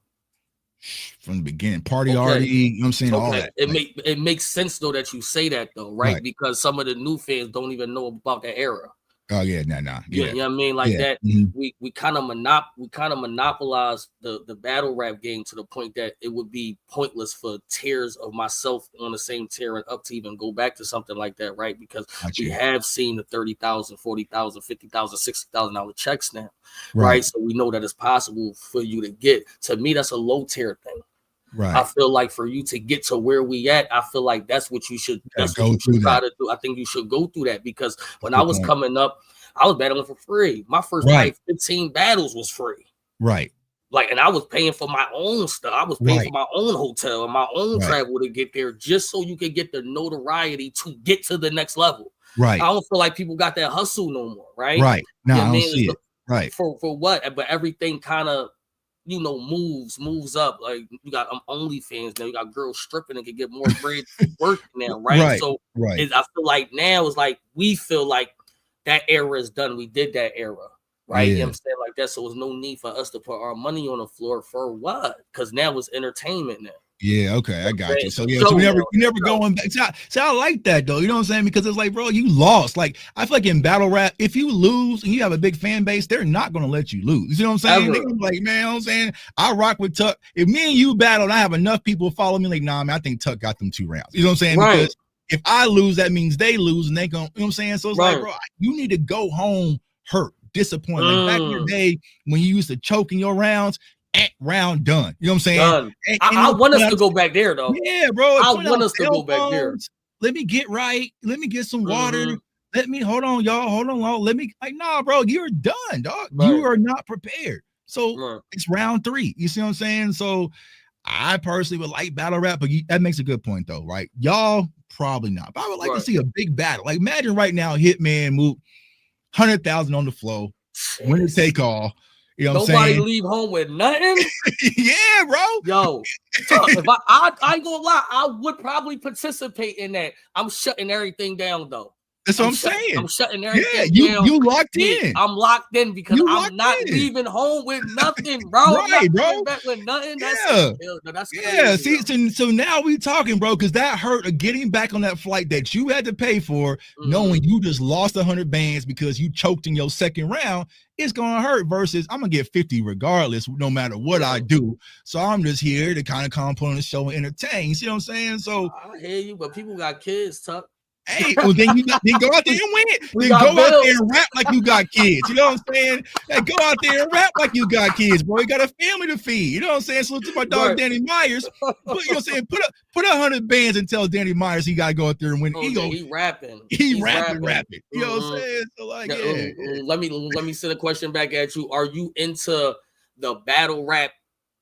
From the beginning, party already, you know what I'm saying? All that. It makes sense though that you say that though, right? Because some of the new fans don't even know about that era. Oh yeah, nah. Yeah. You know what I mean? Like that. We kind of monopolized the battle rap game to the point that it would be pointless for tiers of myself on the same tier and up to even go back to something like that, right? Because we have seen the $30,000, $40,000, $50,000, $60,000 checks now, right? So we know that it's possible for you to get. To me, that's a low tier thing. Right. I feel like for you to get to where we at, I feel like that's what you should. That's what you should try to do. I think you should go through that because when I was coming up, I was battling for free. My first 15 battles was free. Right. Like, and I was paying for my own stuff. I was paying for my own hotel and my own travel to get there, just so you could get the notoriety to get to the next level. Right. I don't feel like people got that hustle no more. Right. Right. No, I don't see it. Right. For what? But everything kind of, moves up. Like you got OnlyFans now. You got girls stripping and can get more bread work now, right? So I feel like now it's like we feel like that era is done. We did that era, right? You know what I'm saying? Like that. So there's no need for us to put our money on the floor for what? Because now it's entertainment now. Yeah, okay, I got you. So so you never going back. So I like that though. You know what I'm saying? Because it's like, bro, you lost. Like I feel like in battle rap, if you lose and you have a big fan base, they're not gonna let you lose. You know what I'm saying? They're gonna be like, man, you know what I'm saying? I rock with Tuck. If me and you battle and I have enough people follow me, like, nah, man, I think Tuck got them 2 rounds. You know what I'm saying? Right. Because if I lose, that means they lose and they gonna, you know what I'm saying? So it's like, bro, you need to go home hurt, disappointed. Like back in the day when you used to choke in your rounds, round done. You know what I'm saying? Done. I want us to go back there though. Yeah, bro. I want us to go back there. Let me get right. Let me get some water. Mm-hmm. Let me hold on, y'all. Hold on. Let me nah, bro. You're done, dog. Right. You are not prepared. So it's round 3. You see what I'm saying? So I personally would like battle rap, but that makes a good point though, right? Y'all probably not. But I would like to see a big battle. Like imagine right now, Hitman, Mook, 100,000 on the flow, winner take all. You know what I'm saying? Nobody leave home with nothing. Yeah, bro. Yo, if I ain't gonna lie, I would probably participate in that. I'm shutting everything down though. That's what I'm saying. I'm shutting everything down. You locked in. I'm locked in because I'm not leaving home with nothing, bro. Right, bro. Back with nothing. That's crazy, see, so now we talking, bro, because that hurt of getting back on that flight that you had to pay for, knowing you just lost 100 bands because you choked in your second round. It's gonna hurt versus I'm gonna get 50 regardless, no matter what I do. So I'm just here to kind of come on the show and entertain. You see what I'm saying? So I hear you, but people got kids, Tuck. Hey, well then then go out there and win it. Then go out there and rap like you got kids. You know what I'm saying? Hey, go out there and rap like you got kids, bro. You got a family to feed. You know what I'm saying? So to my dog Danny Myers, you know what I'm saying? Put 100 bands and tell Danny Myers he gotta go out there and win. He rapping. He's rapping. You know what I'm saying? So like, let me send a question back at you. Are you into the battle rap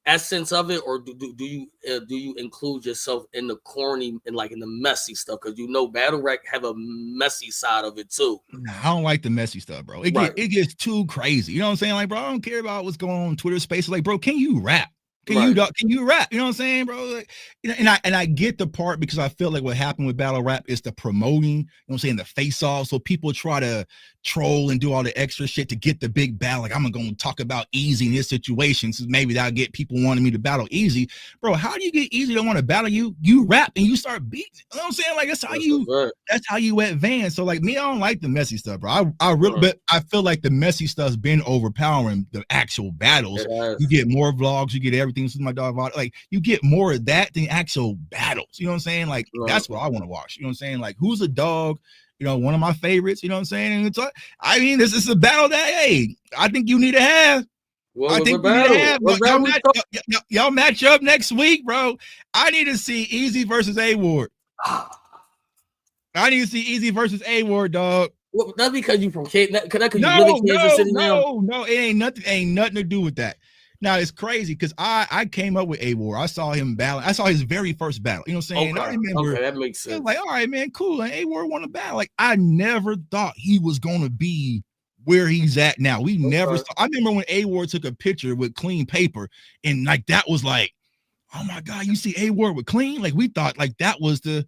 essence of it, or do you include yourself in the corny and like in the messy stuff? Because battle rap have a messy side of it too. I don't like the messy stuff, bro. It gets too crazy. You know what I'm saying? Like, bro, I don't care about what's going on Twitter Spaces. Like, bro, can you rap? Can you rap? You know what I'm saying, bro? Like, and I get the part because I feel like what happened with battle rap is the promoting, you know what I'm saying, the face off. So people try to troll and do all the extra shit to get the big battle. Like, I'm gonna talk about Eazy in this situation, so maybe that'll get people wanting me to battle Eazy. Bro, how do you get Eazy to want to battle you? You rap and you start beating. You know what I'm saying? Like, that's how you advance. So like me, I don't like the messy stuff, bro. I really, but I feel like the messy stuff's been overpowering the actual battles. You get more vlogs, you get everything. With my dog, like you get more of that than actual battles. You know what I'm saying? Like that's what I want to watch. You know what I'm saying? Like who's a dog? One of my favorites. You know what I'm saying? And it's like, I mean, this is a battle that I think you need to have. I think you need to have. Y'all match up next week, bro. I need to see Eazy versus A-Ward. I need to see Eazy versus A-Ward, dog. Well, that's because you from Kansas. No, it ain't nothing. Ain't nothing to do with that. Now it's crazy because I came up with A-Ward. I saw him battle. I saw his very first battle. You know what I'm saying? Okay. I remember that makes sense. Like, all right, man, cool. And A-Ward won a battle. Like, I never thought he was gonna be where he's at now. We never saw. I remember when A-Ward took a picture with clean paper, and like that was like, oh my god, you see A-Ward with clean? Like we thought like that was the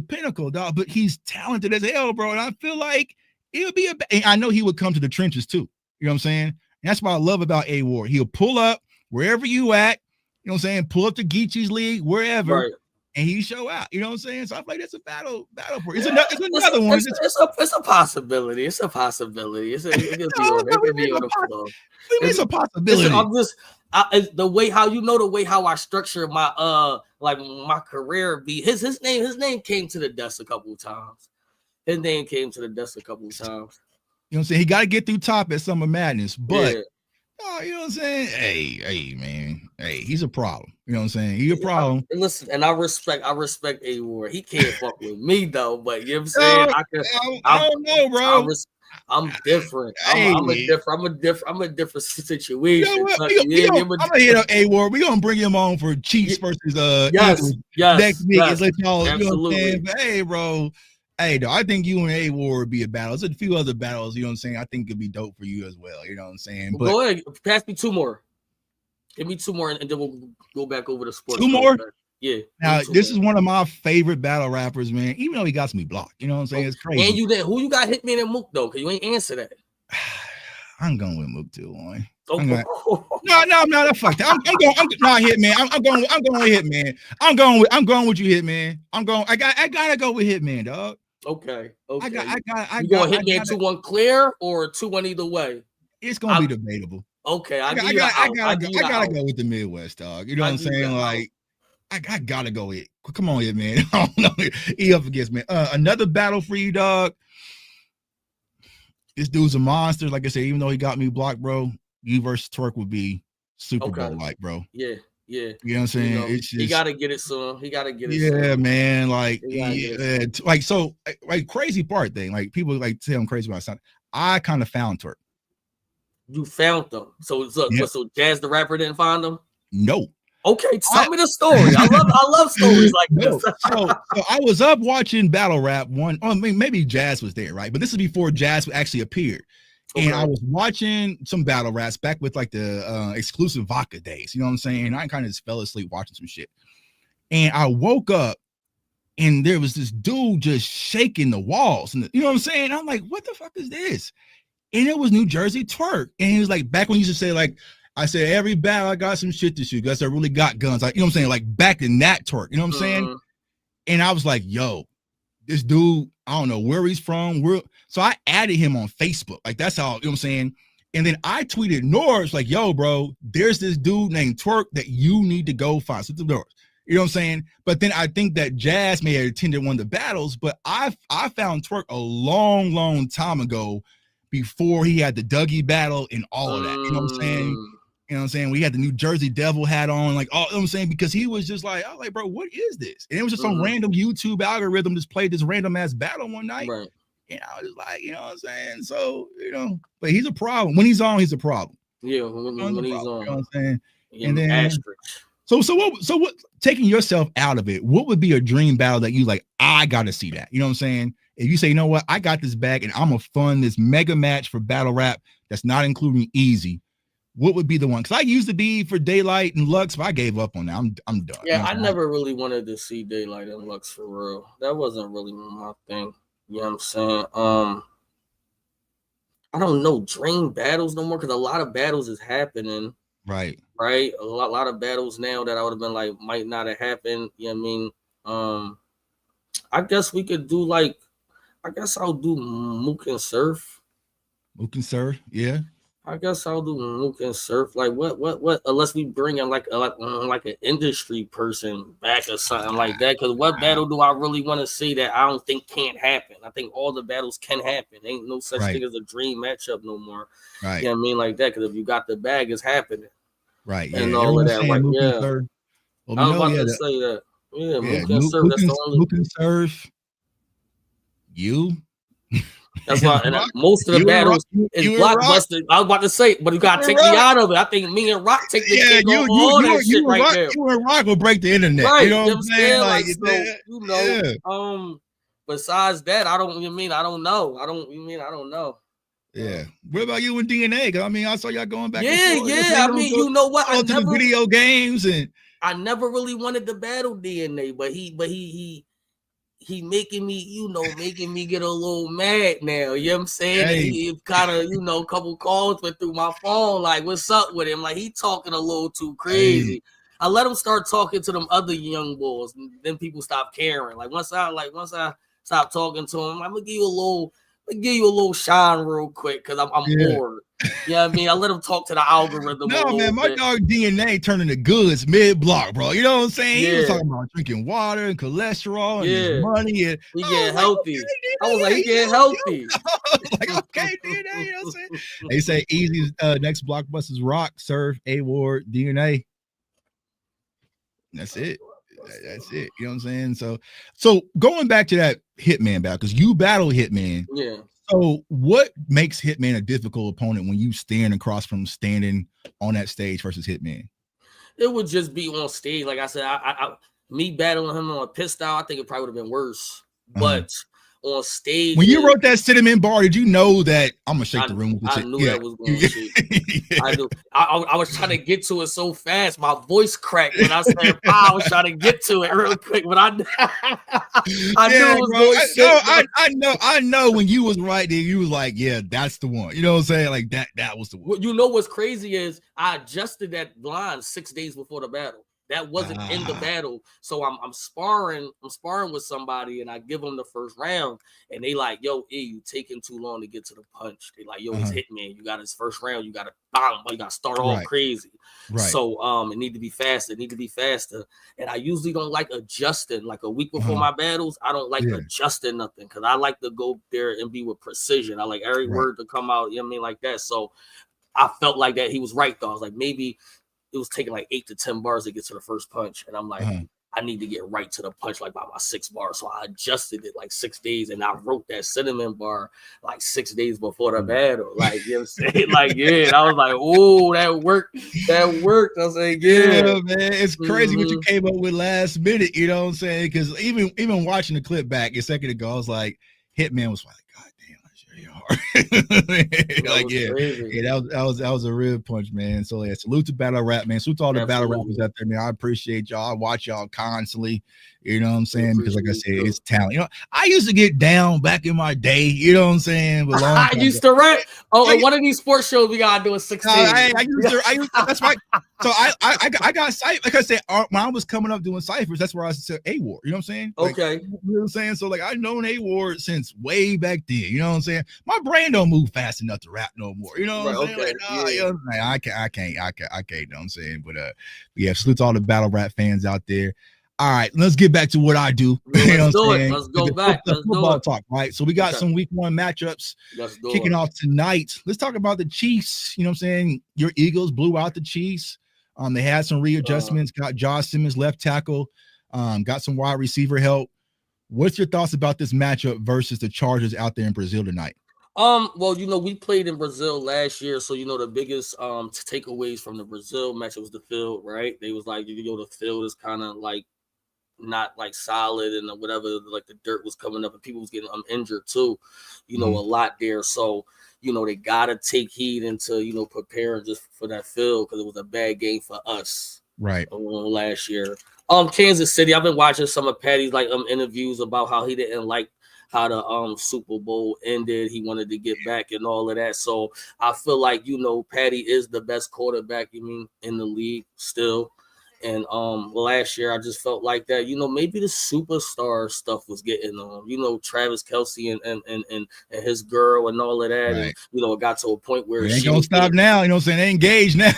pinnacle, dog. But he's talented as hell, bro. And I feel like it would be and I know he would come to the trenches too. You know what I'm saying? And that's what I love about A-Ward. He'll pull up wherever you at, you know what I'm saying? Pull up to Geechee's league, wherever, and he show out. You know what I'm saying? So I feel like that's a battle for it. It's another one. It's a possibility. It's a possibility. It could be on the floor. It's a possibility. The way how I structure my my career be his name came to the desk a couple of times. His name came to the desk a couple of times. You know what I'm saying? He got to get through top at Summer Madness, but you know what I'm saying? Hey, man. Hey, he's a problem. You know what I'm saying? He's a problem. Listen, and I respect A-Ward. He can't fuck with me though, but you know what I'm saying? I don't know, bro. I'm different. I'm a different situation. You know I'm gonna hit up A-Ward. We're gonna bring him on for Chiefs versus next week. Let y'all, you know what I'm saying? But hey, bro. Hey, though, I think you and A-Ward would be a battle. There's a few other battles, you know what I'm saying? I think it'd be dope for you as well. You know what I'm saying? But go ahead, pass me 2 more. Give me 2 more, and then we'll go back over the sports. 2 more? Yeah. Now, this is one of my favorite battle rappers, man. Even though he got me blocked, you know what I'm saying? It's crazy. And you did. Who you got Hitman and Mook though? Because you ain't answer that. I'm going with Mook too, man. Okay. No, fuck that. I'm going Hitman. I'm going with Hitman. I'm going with you, Hitman. I gotta go with Hitman, dog. Okay. I you going Hitman 2-1 clear or 2-1 either way? It's gonna be debatable. Okay, I gotta go with the Midwest, dog. You know what I'm saying? Like, I gotta go with. Come on, Hitman. I don't know. He up against me. Another battle for you, dog. This dude's a monster. Like I said, even though he got me blocked, bro, you versus Twerk would be Super Bowl like, bro. Yeah. You know what I'm saying? It's just, he gotta get it soon. He gotta get it yeah, soon. man. Like, like, so, like, crazy part thing. Like, people like say I'm crazy about something. I kind of found Twerk. You found them. So Jazz the rapper didn't find them? No. Okay, tell me the story. I love stories like this. So I was up watching battle rap one. I mean, maybe Jazz was there, right? But this is before Jazz actually appeared. And I was watching some battle raps back with like the exclusive vodka days. You know what I'm saying? I kind of just fell asleep watching some shit. And I woke up and there was this dude just shaking the walls. And you know what I'm saying? I'm like, what the fuck is this? And it was New Jersey Twerk. And he was like, back when you used to say, like, I said, every battle I got some shit to shoot. Guys, I really got guns. Like, you know what I'm saying? Like back in that Twerk. You know what I'm saying? And I was like, yo, this dude, I don't know where he's from. So I added him on Facebook. Like, that's how, you know what I'm saying? And then I tweeted Norris, like, yo, bro, there's this dude named Twerk that you need to go find. So Norris, you know what I'm saying? But then I think that Jazz may have attended one of the battles, but I found Twerk a long time ago before he had the Dougie battle and all of that. You know what I'm saying? You know what I'm saying? We had the New Jersey Devil hat on, like, all, you know what I'm saying? Because he was just like, I was like, bro, what is this? And it was just some random YouTube algorithm just played this random ass battle one night. Right. And I was like, you know what I'm saying? So, you know, but he's a problem. When he's on, he's a problem. Yeah, when he's on. You know what I'm saying? Yeah, and then so what, taking yourself out of it, what would be a dream battle that you like, I gotta see that? You know what I'm saying? If you say, you know what, I got this bag and I'm gonna fund this mega match for battle rap that's not including Eazy, what would be the one? Because I used to be for Daylight and Lux, but I gave up on that. I'm done. Yeah, I never really wanted to see Daylight and Lux for real. That wasn't really my thing. You know what I'm saying? I don't know, dream battles no more because a lot of battles is happening. Right. A lot of battles now that I would have been like might not have happened. You know what I mean? I guess we could do like, I guess I'll do Mook and Surf. Mook and Surf, yeah. I guess I'll do Mook and Surf. Like what? Unless we bring in like an industry person back or something like that. Because what battle do I really want to see that I don't think can't happen? I think all the battles can happen. Ain't no such thing as a dream matchup no more. Right. You know what I mean? Like that. Because if you got the bag, it's happening. Right. Yeah. And all of that. Right. Mook Yeah. Well, I was about to say that. Yeah. Mook and Surf. That's the only. Mook and Surf. You. That's why, and most of the battles is Blockbuster. I was about to say, but you gotta take me out of it. I think me and Rock take the shit over all that shit right there. You and Rock will break the internet. Right. You know what I'm saying? Like, besides that, I don't know. I don't know. Yeah. What about you and DNA? I mean, I saw y'all going back. Yeah. I mean, you know what? I never video games and I never really wanted to battle DNA, but he making me get a little mad now. You know what I'm saying? Hey. He kind of, a couple calls went through my phone. Like, what's up with him? Like, he talking a little too crazy. Hey. I let him start talking to them other young boys, and then people stop caring. Like, once I stop talking to him, I'm gonna give you a little shine real quick because I'm bored. You know what I mean? I let him talk to the algorithm. No, man, my dog DNA turning to goods mid-block, bro. You know what I'm saying? He was talking about drinking water and cholesterol and his money. And he getting healthy. Okay, I was like, he getting healthy. Like, okay, DNA, you know what I'm saying? They say Eazy's next blockbuster's Rock, Surf, A-Ward, DNA. That's it. That's it. You know what I'm saying? So going back to that Hitman battle, because you battle Hitman. Yeah. So what makes Hitman a difficult opponent when you stand across from standing on that stage versus Hitman? It would just be on stage. Like I said, me battling him on a pistol, I think it probably would have been worse. But on stage, when you wrote that cinnamon bar, did you know that I'm gonna shake the room with this I knew that was going to shake. I knew. I was trying to get to it so fast, my voice cracked when I said I was trying to get to it real quick. But I knew it was going to shake. I know when you was right there, you was like, yeah, that's the one. You know what I'm saying? Like that was the one. You know what's crazy is I adjusted that blind 6 days before the battle. That wasn't in the battle. So I'm sparring with somebody and I give them the first round and they like, yo, you taking too long to get to the punch. They like, yo, he's Hitman. You got his first round. You got to bang, you got to start off crazy. Right. So it need to be faster. And I usually don't like adjusting like a week before my battles. I don't like adjusting nothing because I like to go there and be with precision. I like every word to come out, you know what I mean, like that. So I felt like that he was right though. I was like, maybe it was taking like 8 to 10 bars to get to the first punch, and I'm like, Uh-huh. I need to get right to the punch like by my 6th bar. So I adjusted it like 6 days, and I wrote that cinnamon bar like 6 days before the battle. Like, you know what I'm saying? Like, yeah. And I was like, oh, that worked. That worked. I was like, yeah. Man. It's crazy what you came up with last minute. You know what I'm saying? Because even watching the clip back a second ago, I was like, Hitman was like, God damn, that's really hard. Like, that was a real punch, man. So yeah, salute to battle rap, man. Salute to all the battle rappers out there, man. I appreciate y'all. I watch y'all constantly. You know what I'm saying? Because like I said, it's talent. You know, I used to get down back in my day. You know what I'm saying? But I used to rap. Oh, one of these sports shows we gotta do a 16. I used to. That's right. So I got ciphers. Like I said, when I was coming up doing ciphers, that's where I said A-Ward. You know what I'm saying? Like, okay. You know what I'm saying? So like I've known A-Ward since way back then. You know what I'm saying? My brain don't move fast enough to rap no more. You know what I'm saying? Okay. Like, you know, I can't. You know what I'm saying? But yeah, salute to all the battle rap fans out there. All right, let's get back to what I do. You know what I'm saying? Let's go back. Let's football talk, right? So we got some week 1 matchups kicking off tonight. Let's talk about the Chiefs. You know what I'm saying? Your Eagles blew out the Chiefs. They had some readjustments, got Josh Simmons left tackle, got some wide receiver help. What's your thoughts about this matchup versus the Chargers out there in Brazil tonight? Well, you know, we played in Brazil last year, so you know the biggest takeaways from the Brazil match was the field, right? They was like, you know, the field is kind of like not like solid and whatever, like the dirt was coming up and people was getting injured too, you know, a lot there. So, you know, they gotta take heed into, you know, preparing just for that field because it was a bad game for us right last year. Kansas City, I've been watching some of Patty's like interviews about how he didn't like how the Super Bowl ended. He wanted to get back and all of that. So I feel like, you know, Patty is the best quarterback in the league still. And last year I just felt like that, you know, maybe the superstar stuff was getting on, you know, Travis Kelce and his girl and all of that. Right. And, you know, it got to a point where they ain't gonna stop now, you know what I'm saying? They engaged now.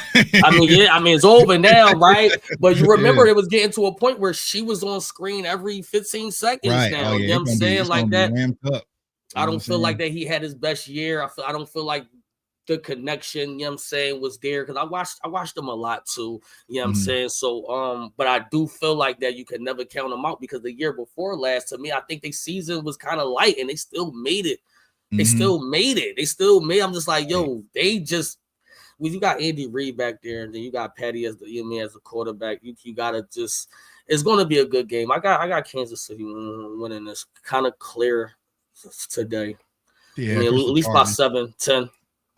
I mean, it's over now, right? But you remember it was getting to a point where she was on screen every 15 seconds now. You know what I'm saying? Like that. I don't feel like that he had his best year. I don't feel like the connection, you know what I'm saying, was there because I watched them a lot too, you know what I'm saying? So but I do feel like that you can never count them out because the year before last, to me, I think their season was kind of light and they still made it. They still made it. I'm just like, yo, they just when you got Andy Reid back there and then you got Patty as the quarterback, you gotta just it's gonna be a good game. I got Kansas City winning this kind of clear today. Yeah, I mean, at least by 7-10.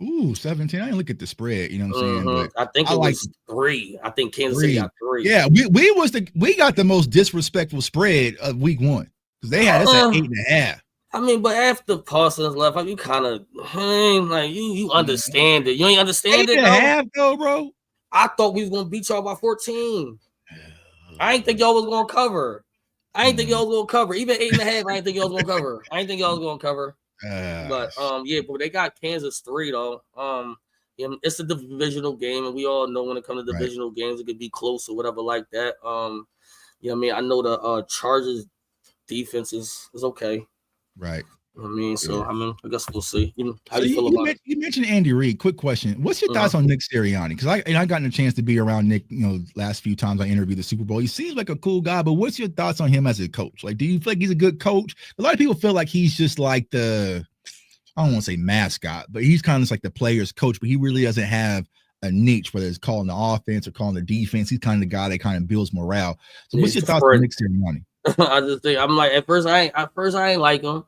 Ooh, 17. I didn't look at the spread, you know what I'm saying? But I think it was 3. I think Kansas City got 3. Yeah, we got the most disrespectful spread of week 1 because they had us at 8.5. I mean, but after Parsons left, you kind of like you understand it. You ain't understand 8.5 though, bro. I thought we was gonna beat y'all by 14. I ain't think y'all was gonna cover. Even 8.5. I ain't think y'all was gonna cover. But but they got Kansas 3 though. It's a divisional game, and we all know when it comes to divisional games, it could be close or whatever like that. I mean, I know the Chargers defense is okay. Right. I mean, I guess we'll see. How do you feel about it? You mentioned Andy Reid. Quick question: what's your thoughts on Nick Sirianni? Because I gotten a chance to be around Nick. You know, last few times I interviewed the Super Bowl, he seems like a cool guy. But what's your thoughts on him as a coach? Like, do you feel like he's a good coach? A lot of people feel like he's just like I don't want to say mascot, but he's kind of like the player's coach. But he really doesn't have a niche, whether it's calling the offense or calling the defense. He's kind of the guy that kind of builds morale. So, what's your thoughts on Nick Sirianni? I just think I'm like at first I ain't like him.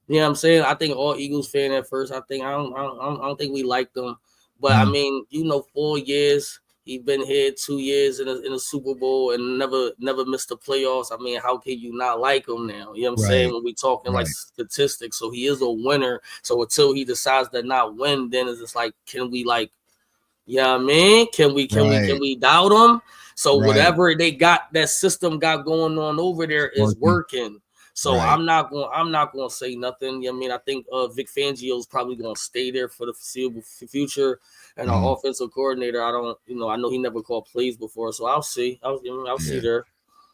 You know what I'm saying? I think all Eagles fan at first. I don't think we liked them. But I mean, 4 years he's been here, 2 years in a Super Bowl and never missed the playoffs. I mean, how can you not like him now? You know what I'm saying? When we talking like statistics, so he is a winner. So until he decides to not win, then it's just like, can we like, you know what I mean? Can we doubt him? So whatever they got, that system got going on over there is working. So I'm not going to say nothing. You know what I mean? I think Vic Fangio is probably going to stay there for the foreseeable future. And our offensive coordinator, I know he never called plays before, so I'll see. I'll see there.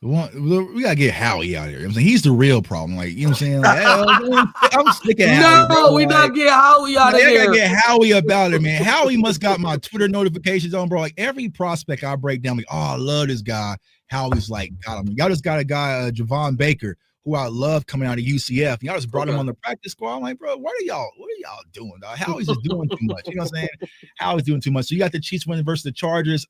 We gotta get Howie out here. I'm saying he's the real problem. Like, you know what I'm saying? Like, I'm sick of Howie. No, we not get Howie out of I here. gotta get Howie about it, man. Howie must got my Twitter notifications on, bro. Like every prospect I break down, like, oh, I love this guy. Howie's like, got him. Y'all just got a guy, Javon Baker, who I love coming out of UCF. Y'all just brought him on the practice squad. I'm like, bro, what are y'all doing, dog? Howie's just doing too much. You know what I'm saying? Howie's doing too much. So you got the Chiefs winning versus the Chargers.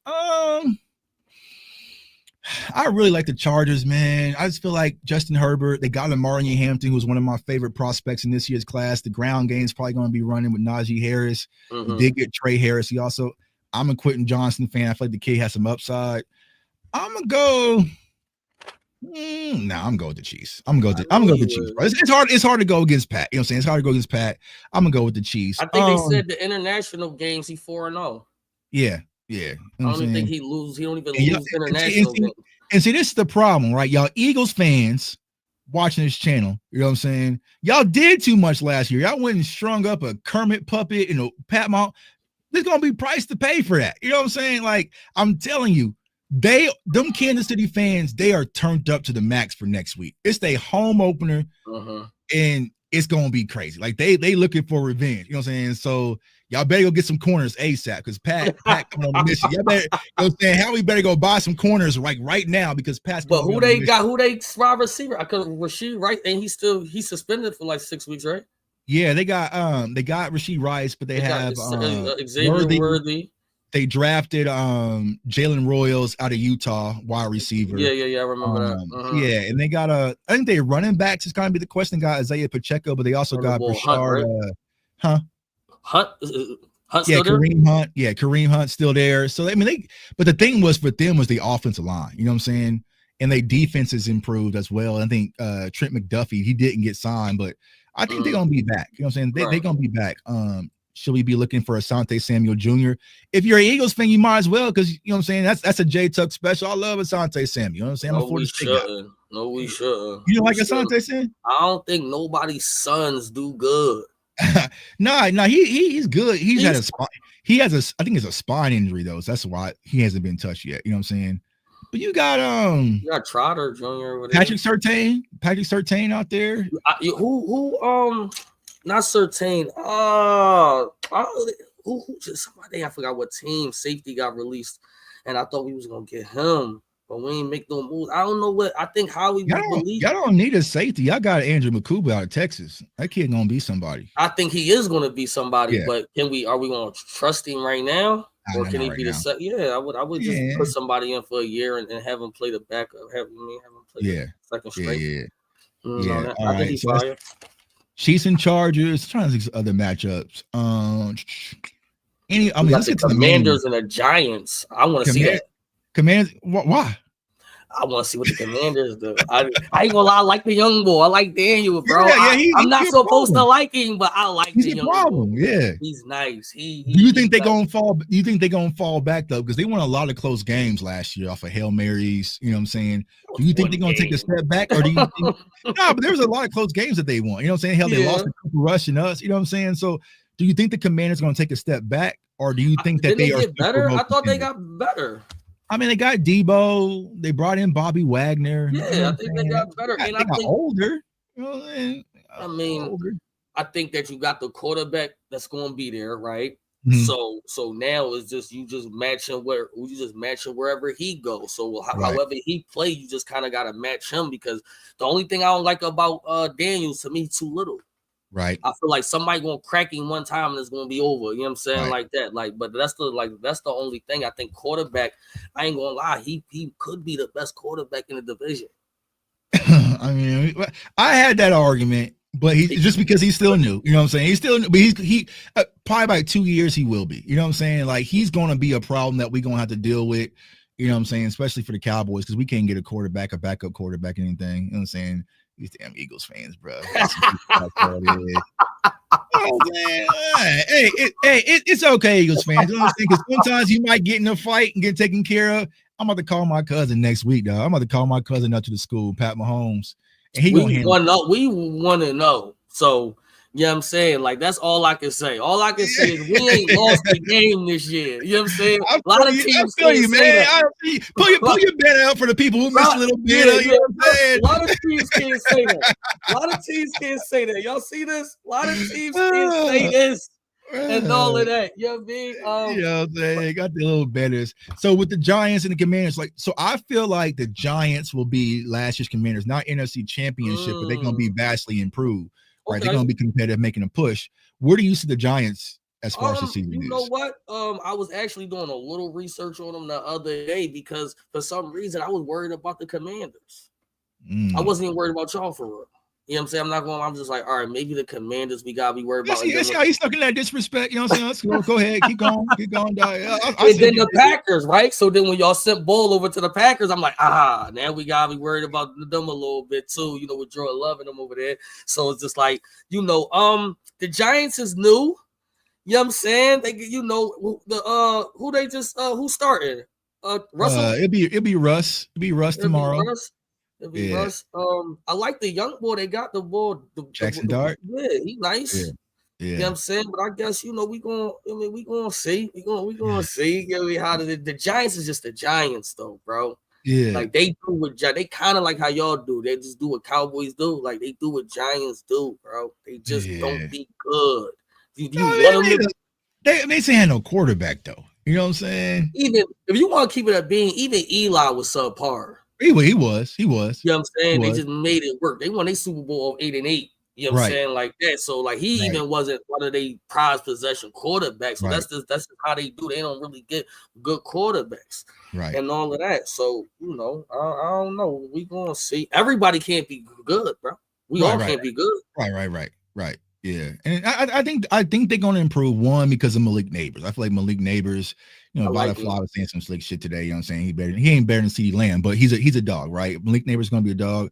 I really like the Chargers, man. I just feel like Justin Herbert, they got Amari Hampton, who was one of my favorite prospects in this year's class. The ground game is probably going to be running with Najee Harris. He did get Trey Harris. I'm a Quentin Johnson fan. I feel like the kid has some upside. I'm going to go. I'm going to go with the Chiefs. I'm going to go with the Chiefs. Bro. It's hard to go against Pat. You know what I'm saying? It's hard to go against Pat. I'm going to go with the Chiefs. I think they said the international games, he 4-0. Yeah. Yeah, I don't even think he lose. He don't even lose international games. And see, this is the problem, right? Y'all Eagles fans watching this channel, you know what I'm saying? Y'all did too much last year. Y'all went and strung up a Kermit puppet and a Pat Mount. There's gonna be price to pay for that. You know what I'm saying? Like, I'm telling you, them Kansas City fans, they are turned up to the max for next week. It's their home opener, and it's gonna be crazy. Like they looking for revenge. You know what I'm saying? So y'all better go get some corners ASAP because Pat coming on the mission. Y'all better, you know what I'm saying? How we better go buy some corners right now because Pat's. But who they got? Who they wide receiver? I could Rashid, right? And he's suspended for like 6 weeks, right? Yeah, they got Rashid Rice, but they have Xavier Worthy. They drafted Jalen Royals out of Utah, wide receiver. Yeah, I remember that. Yeah, and they got I think they running backs is gonna be the question. Got Isaiah Pacheco, but they also got Bashard. Hunt. Hunt yeah, Kareem Hunt. Yeah, Kareem Hunt's still there. So I mean, but the thing was for them was the offensive line. You know what I'm saying? And they defense has improved as well. I think Trent McDuffie, he didn't get signed, but I think they're gonna be back. You know what I'm saying? They're gonna be back. Should we be looking for Asante Samuel Jr.? If you're an Eagles fan, you might as well, because you know what I'm saying. That's a J Tuck special. I love Asante Samuel. You know what I'm saying? I'm we shouldn't. You don't like Asante Samuel? I don't think nobody's sons do good. No, he's good. I think it's a spine injury though. So that's why he hasn't been touched yet. You know what I'm saying? But you got Trotter Jr. Patrick Surtain out there. Who not Surtain. Who just somebody, I forgot what team safety got released, and I thought we was gonna get him, but we ain't make no moves. I don't know what I think. Howie, y'all don't need a safety. Y'all got Andrew McCouba out of Texas. That kid gonna be somebody. I think he is gonna be somebody, but are we gonna trust him right now? Or can he be the second? Yeah, I would just put somebody in for a year and have him play the backup. Have him play second straight. Yeah. I think he's fire. Chiefs and Chargers. Trying to think of other matchups. Let's get to the Commanders and the Giants. I want to see that. Commanders. Why? I want to see what the Commanders do. I ain't gonna lie, I like the young boy. I like Daniel, bro. I'm not supposed to like him, but I like the young boy. Yeah, he's nice. Do you think they're gonna fall? Do you think they're gonna fall back though? Because they won a lot of close games last year off of Hail Marys. You know what I'm saying? Do you think they're gonna take a step back, or do you think? No, but there was a lot of close games that they won. You know what I'm saying? Hell, they lost to Cooper Rush and us. You know what I'm saying? So, do you think the Commanders gonna take a step back, or do you think that they are get better? I thought they got better. I mean, they got Debo. They brought in Bobby Wagner. Yeah, I think they got better. And I think older. You know what I mean? Older. I think that you got the quarterback that's going to be there, right? Mm-hmm. So now it's just you just matching wherever he goes. So however he play, you just kind of got to match him, because the only thing I don't like about Daniels, to me, too little. Right. I feel like somebody gonna crack him one time and it's gonna be over. You know what I'm saying? Right. Like that. Like, but that's the only thing. I think quarterback, I ain't gonna lie, he could be the best quarterback in the division. I mean, I had that argument, but he just because he's still new. You know what I'm saying? He's still new, but he probably by 2 years he will be. You know what I'm saying? Like, he's gonna be a problem that we're gonna have to deal with. You know what I'm saying? Especially for the Cowboys, because we can't get a backup quarterback, anything. You know what I'm saying? These damn Eagles fans, bro. Oh, man. Hey, it's okay, Eagles fans. You know what I'm saying? Because sometimes you might get in a fight and get taken care of. I'm about to call my cousin next week, dog. I'm about to call my cousin up to the school, Pat Mahomes, and we want to know. So You know what I'm saying? Like, that's all I can say. All I can say is we ain't lost the game this year. You know what I'm saying? A lot of teams I feel you, say man. that. Pull your bet out for the people who missed a little bit. Yeah, You know what I'm saying? A lot of teams can't say that. A lot of teams can't say that. Y'all see this? A lot of teams can't say this and all of that. You know what I mean? You know what I'm saying? Got the little betters. So with the Giants and the Commanders, so I feel like the Giants will be last year's Commanders, not NFC Championship, but they're going to be vastly improved. Right, okay. They're going to be competitive, making a push. Where do you see the Giants as far as the season is? You know what? I was actually doing a little research on them the other day because for some reason I was worried about the Commanders. I wasn't even worried about y'all for real. You know what I'm saying? I'm just like, all right, maybe the Commanders we gotta be worried about. See how he's stuck in that disrespect. You know what I'm saying? Let's go ahead, keep going. And then the Packers, right? So then when y'all sent Ball over to the Packers, I'm like, now we gotta be worried about them a little bit too. You know, with Jordan Love and them over there. So it's just like, the Giants is new. You know what I'm saying? They, who they just who started? Russell. It'll be Russ. It'll be Russ tomorrow. It'll be Russ. I like the young boy. They got the boy. Jackson Dart. Yeah, he nice. Yeah. You know what I'm saying? But I guess we gonna see. We gonna see. You know, how the Giants is just the Giants though, bro. Yeah. Like they do what they kind of like how y'all do. They just do what Cowboys do. Like they do what Giants do, bro. They just don't be good. They say had no quarterback though. You know what I'm saying? Even if you want to keep it at being, even Eli was subpar. He was. You know what I'm saying? They just made it work. They won a Super Bowl of 8-8. You know what I'm saying? Like that. So like he even wasn't one of their prize possession quarterbacks. So that's just how they do. They don't really get good quarterbacks. Right. And all of that. So, I don't know. We gonna see. Everybody can't be good, bro. We all can't be good. Right. Yeah. And I think they're gonna improve one because of Malik Neighbors. I feel like Malik Neighbors, Vada was saying some slick shit today. You know what I'm saying? He ain't better than CeeDee Lamb, but he's a dog, right? Malik Neighbors is gonna be a dog.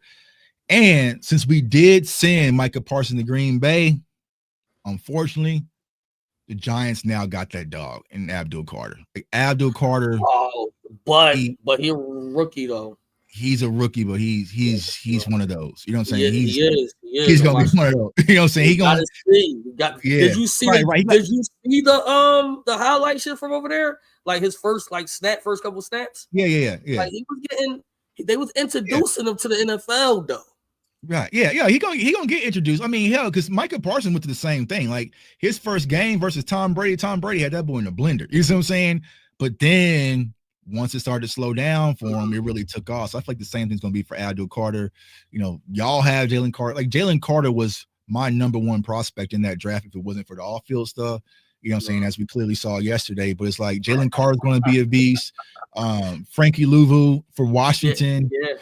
And since we did send Micah Parsons to Green Bay, unfortunately, the Giants now got that dog in Abdul Carter. Like Abdul Carter. Oh, but he's a rookie though. He's a rookie, but he's one of those. You know what I'm saying? He is. He's gonna be one of those. You know what I'm saying? Did you see Did you see the highlight shit from over there? Like his first couple snaps? Yeah. Like they was introducing him to the NFL though. Right. Yeah. He gonna get introduced. I mean, hell, because Micah Parsons went to the same thing. Like his first game versus Tom Brady had that boy in a blender. You see what I'm saying? But then once it started to slow down for him, it really took off. So I feel like the same thing's gonna be for Abdul Carter. Y'all have Jalen Carter. Like Jalen Carter was my number one prospect in that draft if it wasn't for the off-field stuff. You know what I'm saying? As we clearly saw yesterday. But it's like Jalen Carter's gonna be a beast. Frankie Louvu for Washington. Yeah.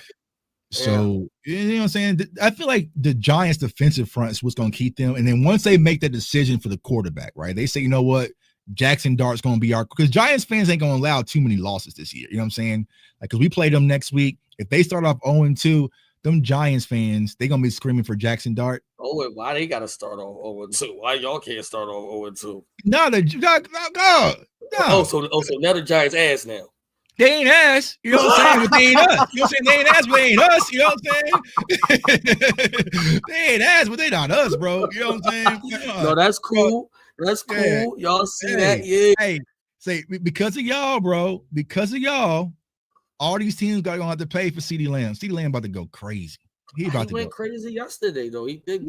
So, you know what I'm saying? I feel like the Giants' defensive front is what's going to keep them. And then once they make that decision for the quarterback, right, they say, you know what, Jackson Dart's going to be because Giants fans ain't going to allow too many losses this year. You know what I'm saying? Like, because we play them next week. If they start off 0-2, them Giants fans, they going to be screaming for Jackson Dart. Oh, why they got to start off 0-2? Why y'all can't start off 0-2? No. Oh, so now the Giants ass now. They ain't ass, you know what I'm saying? But they ain't us. You know what I'm saying? They ain't ass, but they ain't us. You know what I'm saying? They ain't ass, but they not us, bro. You know what I'm saying? No, that's cool. That's cool. Yeah. Y'all see that? Yeah. Hey, say because of y'all, bro. Because of y'all, all these teams gonna have to pay for CeeDee Lamb. CeeDee Lamb about to go crazy. He went crazy yesterday though. That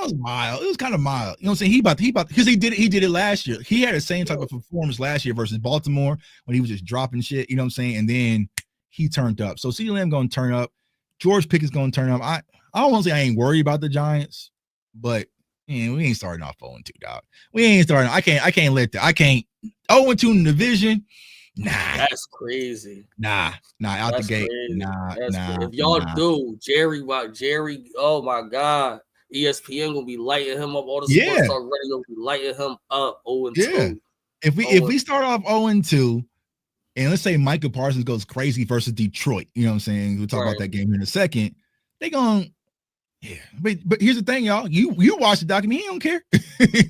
was mild. It was kind of mild. You know what I'm saying? He about because he did it last year. He had the same type of performance last year versus Baltimore when he was just dropping shit. You know what I'm saying? And then he turned up. So CeeDee Lamb gonna turn up. George Pickett's gonna turn up. I don't want to say I ain't worried about the Giants, but we ain't starting off 0-2, dog. We ain't starting. I can't let that. I can't 0-2 in the division. Nah, that's crazy. Nah, out the gate. Crazy. Nah. If y'all do, Jerry, oh my God, ESPN gonna be lighting him up. All the sports talk radio will be lighting him up. 0-2. Yeah. If we start off 0-2, and let's say Micah Parsons goes crazy versus Detroit, you know what I'm saying? We'll talk about that game in a second. They gonna. Yeah, but here's the thing, y'all. You watch the document. He don't care.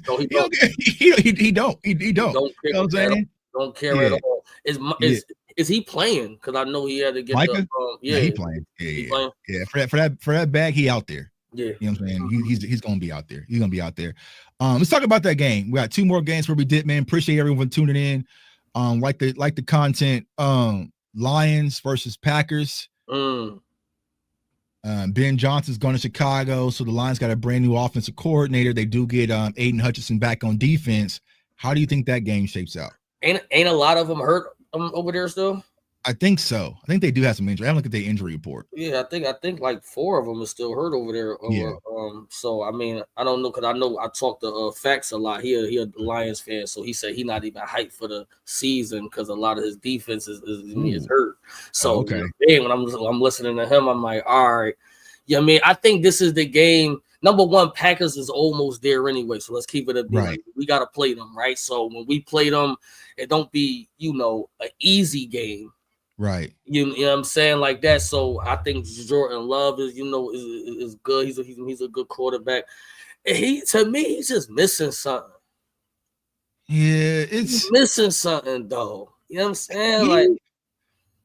No, he don't. He don't. You know what I'm saying? Don't care at all. Is he playing? Because I know he had to get Micah. He playing. Yeah. For that bag, he out there. Yeah. You know what I'm saying? He's gonna be out there. He's gonna be out there. Let's talk about that game. We got 2 more games where we did, man. Appreciate everyone tuning in. Like the content. Lions versus Packers. Ben Johnson's going to Chicago, so the Lions got a brand new offensive coordinator. They do get Aiden Hutchinson back on defense. How do you think that game shapes out? Ain't a lot of them hurt over there still? I think so. I think they do have some injury. I haven't looked at their injury report. Yeah, I think like 4 of them are still hurt over there. So I mean, I don't know, because I know I talked to Fax a lot. He a Lions fan, so he said he not even hyped for the season because a lot of his defense is hurt. So okay, when I'm listening to him, I'm like, all right. Yeah, I mean, I think this is the game. Number one, Packers is almost there anyway, so let's keep it a right. We got to play them, right? So when we play them, it don't be, an easy game. Right. You know what I'm saying, like that. So I think Jordan Love is good. He's a good quarterback. And to me, he's just missing something. Yeah, he's missing something though. You know what I'm saying?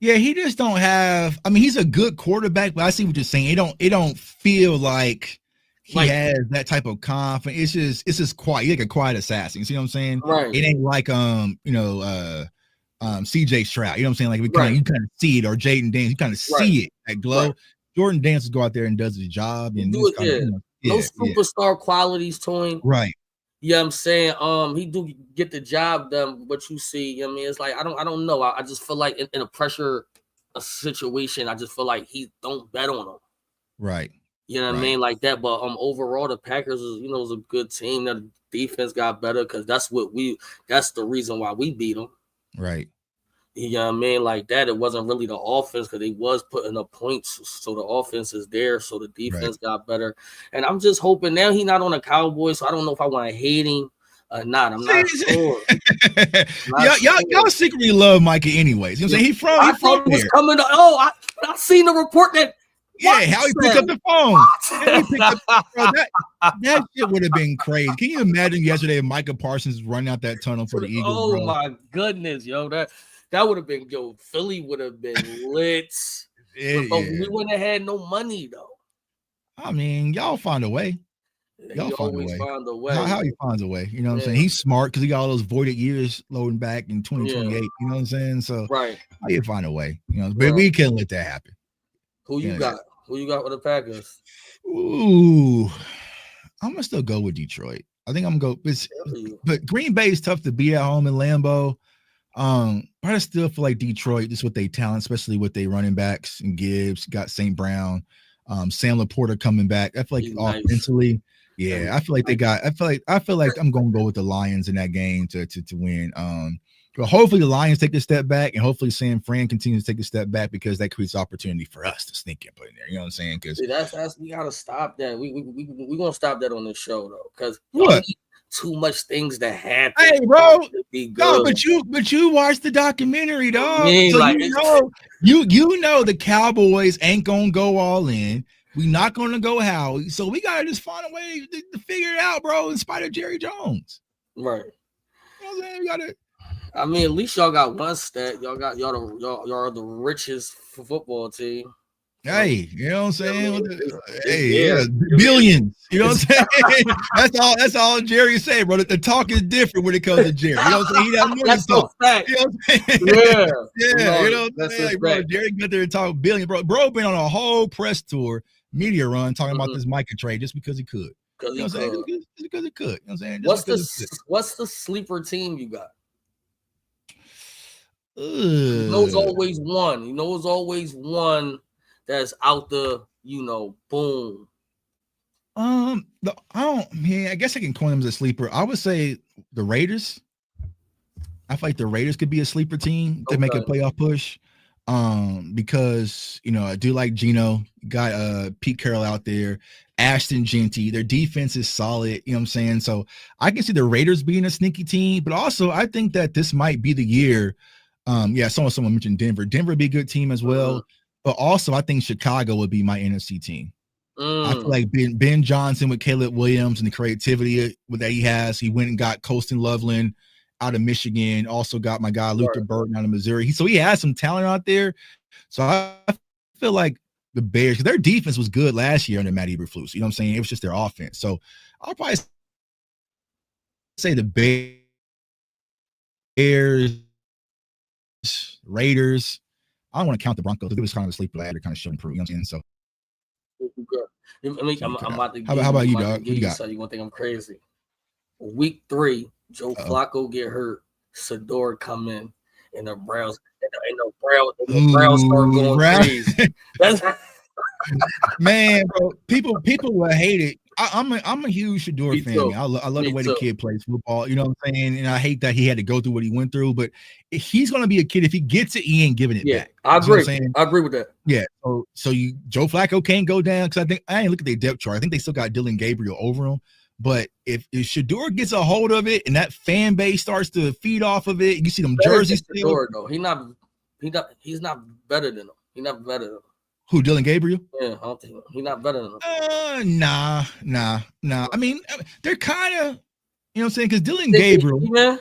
He just don't have. I mean, he's a good quarterback, but I see what you're saying. It don't feel like he has that type of confidence. It's just quiet. He's like a quiet assassin. You see what I'm saying? Right. It ain't like CJ Stroud. You know what I'm saying? Like you kind of see it, or Jaden Daniels, you kind of see it, that glow. Right. Jordan Daniels go out there and does his job and do it. No superstar qualities to him. Right. Yeah, I'm saying he do get the job done. What you see, I mean, it's like I don't know. I just feel like in a pressure situation, I just feel like he don't bet on him. Right. You know what I mean, like that. But overall, the Packers is a good team. That defense got better because that's the reason why we beat them. Right. You know what I mean? Like that. It wasn't really the offense because they was putting up points. So the offense is there. So the defense got better. And I'm just hoping now he's not on the Cowboys. So I don't know if I want to hate him or not. I'm not sure. Y'all secretly love Micah anyways. You know what I'm saying? He from there. Coming to, I seen the report that. How he picked up the phone. That shit would have been crazy. Can you imagine yesterday if Micah Parsons running out that tunnel for the Eagles? Oh, my goodness, yo. That would have been, Philly would have been lit. But we wouldn't have had no money, though. I mean, y'all find a way. Y'all find a way. How he finds a way. You know what I'm saying? He's smart because he got all those voided years loading back in 2028. You know what I'm saying? So how you find a way? But we can't let that happen. Who you got? Who you got with the Packers? Ooh, I'm gonna still go with Detroit. I think I'm gonna go. But Green Bay is tough to beat at home in Lambeau. But I still feel like Detroit, just with their talent, especially with their running backs and Gibbs, got St. Brown, Sam Laporta coming back. I feel like offensively, I feel like they got. I feel like I'm gonna go with the Lions in that game to win. But hopefully the Lions take a step back, and hopefully San Fran continues to take a step back because that creates opportunity for us to sneak and put in there. You know what I'm saying? Because that's we gotta stop that. We gonna stop that on the show though, because too much things that happen. Hey, bro, no, but you watched the documentary, dog. So like, you know the Cowboys ain't gonna go all in. We not gonna go Howie. So we gotta just find a way to figure it out, bro. In spite of Jerry Jones, right? You know what I'm saying? We gotta. I mean, at least y'all got one stat. Y'all are the richest football team. Hey, you know what I'm saying? Billions. You know what I'm saying? That's all Jerry said, bro. The talk is different when it comes to Jerry. You know what I'm saying? He doesn't know that's talk. Fact. You know what I'm saying? You know what I'm saying? Like, bro, Jerry got there and talk billion, bro. Bro been on a whole press tour, media run, talking about this Micah trade just because he could. You know what I'm saying? Because he could. You know what I'm saying? What's the sleeper team you got? You know, it's always one. You know, it's always one that's out the, boom. I guess I can coin them as a sleeper. I would say the Raiders. I feel like the Raiders could be a sleeper team to make a playoff push. Because I do like Geno, got Pete Carroll out there, Ashton Genty. Their defense is solid, you know what I'm saying? So I can see the Raiders being a sneaky team, but also I think that this might be the year. Someone mentioned Denver. Denver would be a good team as well. But also I think Chicago would be my NFC team. I feel like Ben Johnson with Caleb Williams and the creativity that he has. He went and got Colston Loveland out of Michigan. Also got my guy Luther Burton out of Missouri. So he has some talent out there. So I feel like the Bears, because their defense was good last year under Matt Eberflus. You know what I'm saying? It was just their offense. So I'll probably say the Bears, Raiders. I don't want to count the Broncos. It was kind of a sleeper last year, kind of showing improve. You know what I'm saying? So I'm about to how about you, dog? Who you got? You want to think I'm crazy? Week 3, Joe Flacco get hurt, Shaddur come in, and the Browns start going crazy. That's man, bro. People will hate it. I'm a huge Shaddur fan. Man. I love the way the kid plays football. You know what I'm saying? And I hate that he had to go through what he went through. But he's gonna be a kid. If he gets it, he ain't giving it back. I agree. I agree with that. Yeah. So Joe Flacco can't go down because I ain't look at their depth chart. I think they still got Dylan Gabriel over him. But if Shaddur gets a hold of it and that fan base starts to feed off of it, you see them jerseys. Shaddur, though. He's not better than him. He's not better than him. Who, Dylan Gabriel? Yeah, I don't think he's not better than him. Nah. I mean, they're kind of, you know what I'm saying? Because Dylan Gabriel.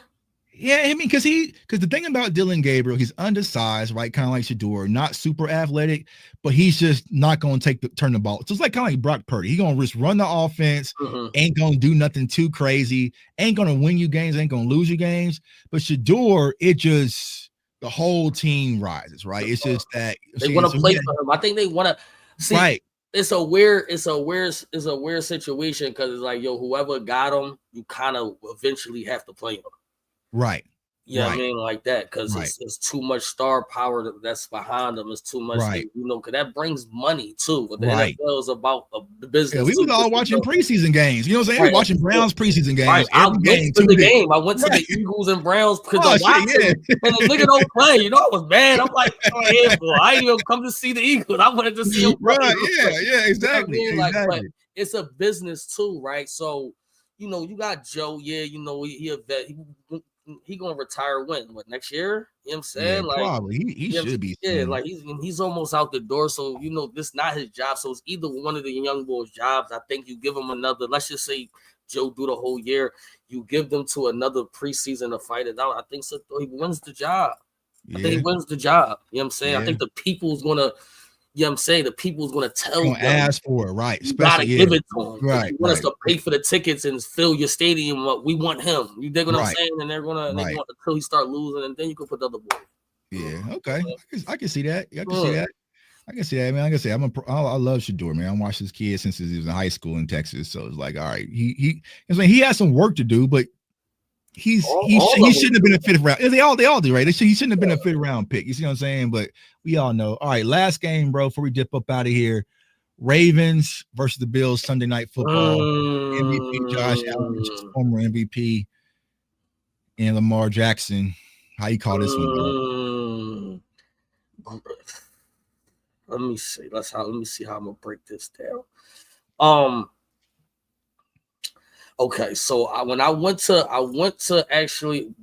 Yeah, I mean, because the thing about Dylan Gabriel, he's undersized, right? Kind of like Shaddur, not super athletic, but he's just not going to turn the ball. So it's like kind of like Brock Purdy. He's going to just run the offense, ain't going to do nothing too crazy, ain't going to win you games, ain't going to lose you games. But Shaddur, it just, the whole team rises, right? It's just that they want to play for him. I think they want to see. Right. It's a weird situation because it's like, yo, whoever got him, you kind of eventually have to play him. Right. Yeah, I mean, like that, because it's too much star power that's behind them. It's too much, because that brings money too. But the NFL is about the business. Yeah, we was all watching preseason games. You know what I'm saying? We watching Browns preseason games. Right. I went to the game. I went to the Eagles and Browns because and the nigga don't play. You know, I was mad. I'm like, I ain't even come to see the Eagles. I wanted to see him play. Right? Yeah, exactly. You know what I mean? But it's a business too, right? So, you know, you got Joe. Yeah, you know, he a vet. He gonna retire when? What, next year? You know what I'm saying? Yeah, like probably he should be. Yeah, like he's almost out the door. So you know, this not his job. So it's either one of the young boys' jobs. I think you give him another. Let's just say Joe do the whole year. You give them to another preseason to fight it out. I think so. He wins the job. I think he wins the job. You know what I'm saying? I think the people's gonna. You know what I'm saying? The people's going to tell them. Ask for it, right? You got to give it to them. Right. You want us to pay for the tickets and fill your stadium up. We want him. You dig what I'm saying? And they're going to until he start losing, and then you can put the other boy. Yeah, okay. I can see that. I can see that, man. Like I say, I love Shaddur, man. I watched this kid since he was in high school in Texas. So it's like, all right, he has some work to do, but he shouldn't have been a fifth round. They all do, right? He shouldn't have been a fifth round pick. You see what I'm saying? But we all know. All right, last game, bro. Before we dip up out of here, Ravens versus the Bills, Sunday Night Football. MVP Josh Allen, former MVP, and Lamar Jackson. How you call this one, bro? Let me see. Let me see how I'm gonna break this down. Okay, so when I went to actually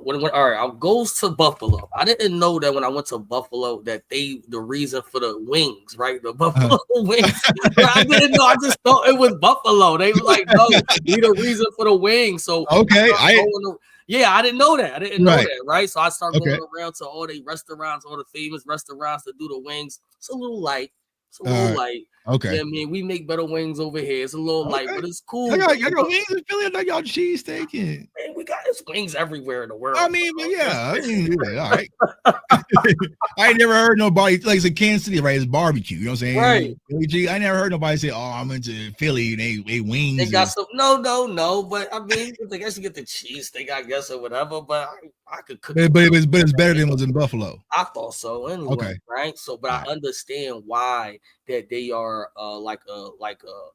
when all right, I goes to Buffalo. I didn't know that when I went to Buffalo that the reason for the wings, right? The Buffalo wings. I didn't know. I just thought it was Buffalo. They were like, no, we the reason for the wings. So okay, I didn't know that. I didn't know that, right? So I started going around to all the restaurants, all the famous restaurants to do the wings. It's a little light. It's a little light. Okay. Yeah, I mean, we make better wings over here. It's a little light, but it's cool. Y'all got wings in Philly? I know y'all cheesesteak. Man, we got wings everywhere in the world. I mean, but all right. I ain't never heard nobody, like it's in Kansas City, right? It's barbecue. You know what I'm saying? Right. I never heard nobody say, "Oh, I'm into Philly." They wings. They got some. No. But I mean, I guess you get the cheesesteak, I guess, or whatever. But I could cook. But it's better than was in Buffalo. I thought so anyway. Okay. Right. So, but I understand why that they are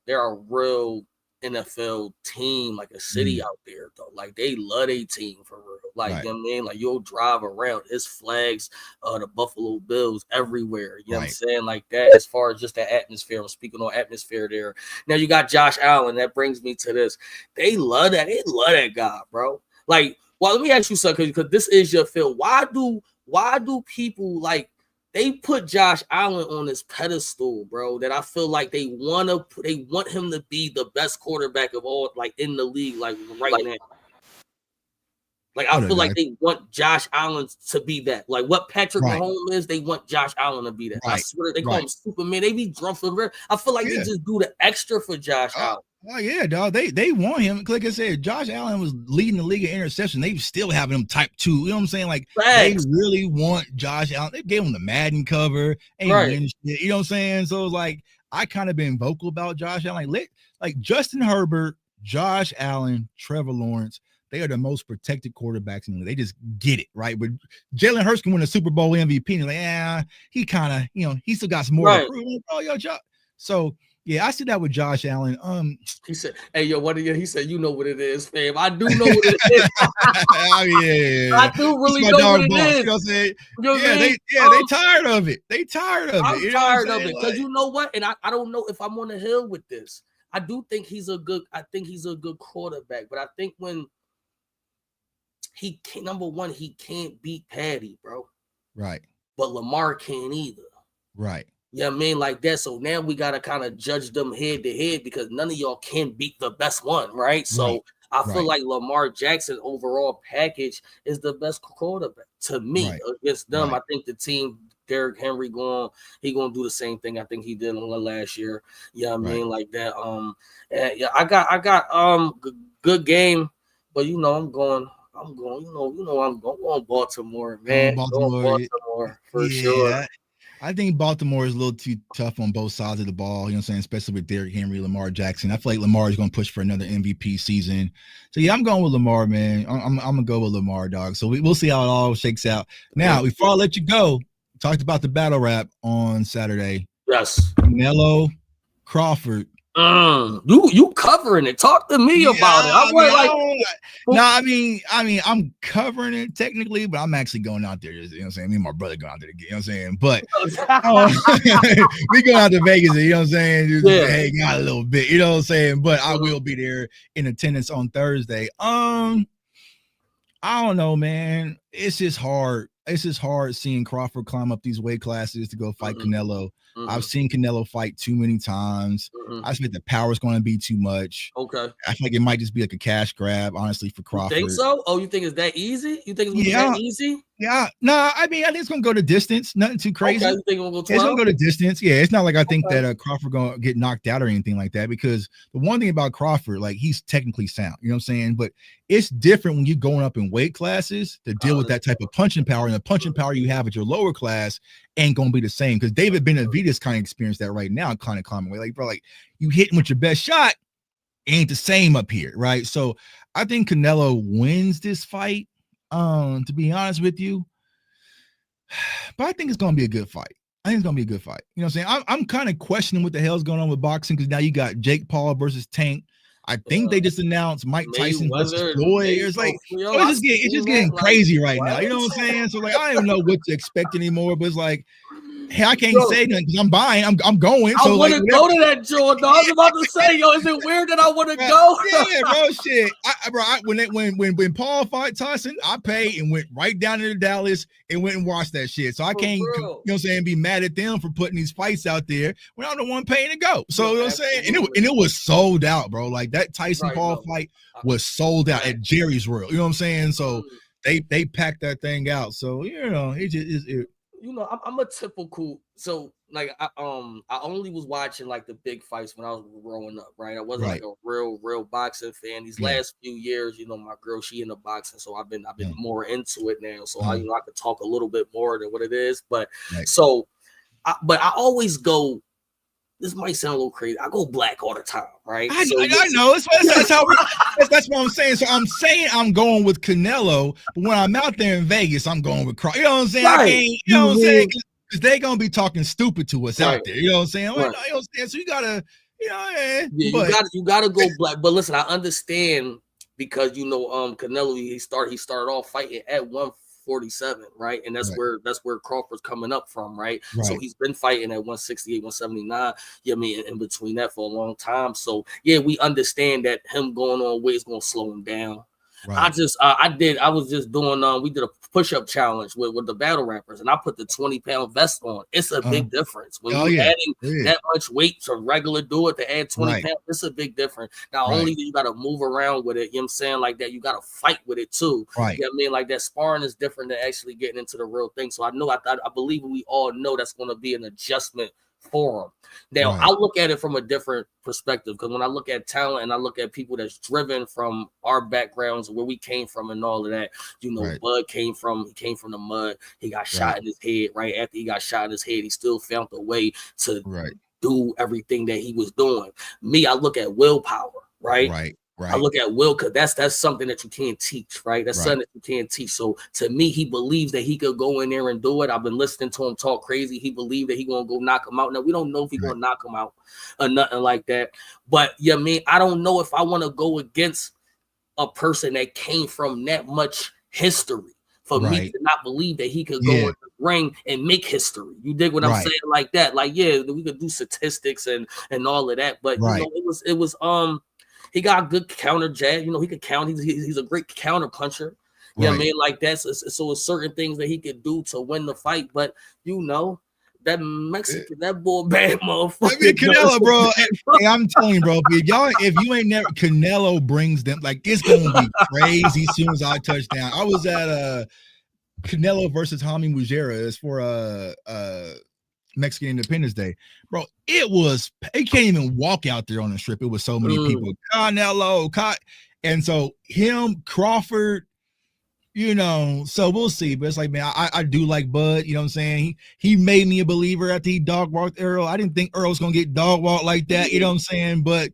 they're a real NFL team, like a city out there though. Like they love a team for real. Like you know what I mean, like you'll drive around, it's flags, the Buffalo Bills everywhere. You know what I'm saying? Like that, as far as just the atmosphere. I'm speaking on atmosphere there. Now you got Josh Allen. That brings me to this. They love that. They love that guy, bro. Like, well, let me ask you something, because this is your field. Why do people like? They put Josh Allen on this pedestal, bro, that I feel like they want him to be the best quarterback of all, like in the league, like right now. Like, I feel like they want Josh Allen to be that. Like, what Patrick Mahomes is, they want Josh Allen to be that. I swear they call him Superman. They be drunk for real. I feel like they just do the extra for Josh Allen. Oh yeah, dog. They want him. Like I said, Josh Allen was leading the league in interception. They still having him type 2. You know what I'm saying? Like they really want Josh Allen. They gave him the Madden cover. You know what I'm saying? So it's like I kind of been vocal about Josh Allen. Like Justin Herbert, Josh Allen, Trevor Lawrence. They are the most protected quarterbacks in the league. They just get it, right? But Jalen Hurts can win a Super Bowl MVP. And like, he kind of, he still got some more to prove. Oh, yo, Josh. So yeah, I see that with Josh Allen. He said, "Hey, yo, what? He said, you know what it is, fam. I do know what it is. I do really know what it is. You know what I'm saying? They tired of it. They tired of it. I'm tired of it because you know what? And I don't know if I'm on the hill with this. I do think he's a good. I think he's a good quarterback, but I think when he can't, number one, he can't beat Patty, bro. Right. But Lamar can't either. Right. Yeah, I mean, like that. So now we got to kind of judge them head to head because none of y'all can beat the best one, right? So I feel like Lamar Jackson overall package is the best quarterback to me against them. I think the team, Derrick Henry, he gonna do the same thing I think he did last year. Yeah, I mean, like that. I got good game, but I'm going. I'm going Baltimore, man. Baltimore for sure. I think Baltimore is a little too tough on both sides of the ball, you know what I'm saying, especially with Derrick Henry, Lamar Jackson. I feel like Lamar is going to push for another MVP season. So, yeah, I'm going with Lamar, man. I'm going to go with Lamar, dog. So, we'll see how it all shakes out. Now, before I let you go, talked about the battle rap on Saturday. Yes. Canelo, Crawford. You covering it. Talk to me about it. I'm covering it technically, but I'm actually going out there. You know what I'm saying? Me and my brother going out there to get, you know what I'm saying? But we going out to Vegas, you know what I'm saying? Just hang out a little bit, you know what I'm saying? But I will be there in attendance on Thursday. I don't know, man. It's just hard. It's just hard seeing Crawford climb up these weight classes to go fight Canelo. I've seen Canelo fight too many times. I think the power is going to be too much. Okay. I feel like it might just be like a cash grab, honestly, for Crawford. You think so? Oh, you think it's that easy? You think it's that easy? Yeah. No, I think it's going to go to distance. Nothing too crazy. Okay, you think it'll go 12? It's going to go to distance. Yeah, it's not like I think that Crawford going to get knocked out or anything like that, because the one thing about Crawford, like, he's technically sound. You know what I'm saying? But it's different when you're going up in weight classes to deal with that type of punching power, and the punching power you have at your lower class ain't going to be the same, because David Benavidez kind of experienced that right now, kind of climbing away. Like, bro, like, you hitting with your best shot ain't the same up here, right? So I think Canelo wins this fight, to be honest with you. But I think it's going to be a good fight. I think it's going to be a good fight. You know what I'm saying? I'm kind of questioning what the hell's going on with boxing, because now you got Jake Paul versus Tank. I think they just announced Mike Tyson versus Floyd. It's like, it's just getting crazy right now. You know what I'm saying? So, like, I don't know what to expect anymore, but it's like, hey, I can't say nothing because I'm buying. I'm going. So, I want to go to that, Jordan. I was about to say, yo, is it weird that I want to go? Yeah, bro, shit. When Paul fought Tyson, I paid and went right down to Dallas and went and watched that shit. So I can't, you know what I'm saying, be mad at them for putting these fights out there when I'm the one paying to go. So, you know what I'm saying? And it was sold out, bro. Like, that Tyson Paul fight was sold out at Jerry's World. You know what I'm saying? So they packed that thing out. So, you know, it just is. You know, I'm a typical, so like I only was watching like the big fights when I was growing up, right? I wasn't like a real boxing fan. These last few years, you know, my girl, she into boxing, so I've been more into it now. So I could talk a little bit more than what it is, but but I always go. This might sound a little crazy. I go black all the time, right? I know. That's what I'm saying. So I'm saying I'm going with Canelo, but when I'm out there in Vegas, I'm going with Crawford. You know what I'm saying? I can't, you know what I'm saying? Because they're going to be talking stupid to us out there. You know what I'm saying? Like, you know, so you got to, you know, you got to go black. But listen, I understand, because, you know, Canelo, he started off fighting at 147, right? And that's where Crawford's coming up from, right? So he's been fighting at 168, 179. Yeah, I mean, in between that for a long time. So yeah, we understand that him going on weight is going to slow him down. Right. I was just doing, we did a push-up challenge with the battle rappers, and I put the 20-pound vest on. It's a big difference. When you adding that much weight to regular do it to add 20 pounds, it's a big difference. Not only do you got to move around with it, you know what I'm saying, like that, you got to fight with it too. Right. You know what I mean? Like that sparring is different than actually getting into the real thing. So I believe we all know that's going to be an adjustment for them. Now, I look at it from a different perspective, because when I look at talent and I look at people that's driven from our backgrounds, where we came from and all of that, you know, Bud came from the mud. He got shot in his head. Right after he got shot in his head, he still found a way to do everything that he was doing. Me, I look at willpower, right? I look at will, because that's something that you can't teach, right? That's something that you can't teach. So to me, he believes that he could go in there and do it. I've been listening to him talk crazy. He believed that he gonna go knock him out. Now we don't know if he's gonna knock him out or nothing like that. But yeah, I don't know if I want to go against a person that came from that much history for me to not believe that he could go in the ring and make history. You dig what I'm saying? Like that. Like, yeah, we could do statistics and all of that. But you know, it was he got good counter jab. You know, he could count. He's a great counter puncher. You know what I mean? Like that. So it's certain things that he could do to win the fight. But you know, that Mexican, that boy bad motherfucker. I mean, Canelo, bro. Hey, I'm telling you, bro. If you ain't never, Canelo brings them, like, it's gonna be crazy as soon as I touch down. I was at Canelo versus Jaime Mujera. It's for Mexican Independence Day, bro. You can't even walk out there on the strip. It was so many people. Canelo, and so him, Crawford, you know. So we'll see. But it's like, man, I do like Bud. You know what I'm saying? He made me a believer after he dog walked Earl. I didn't think Earl was gonna get dog walked like that. You know what I'm saying? But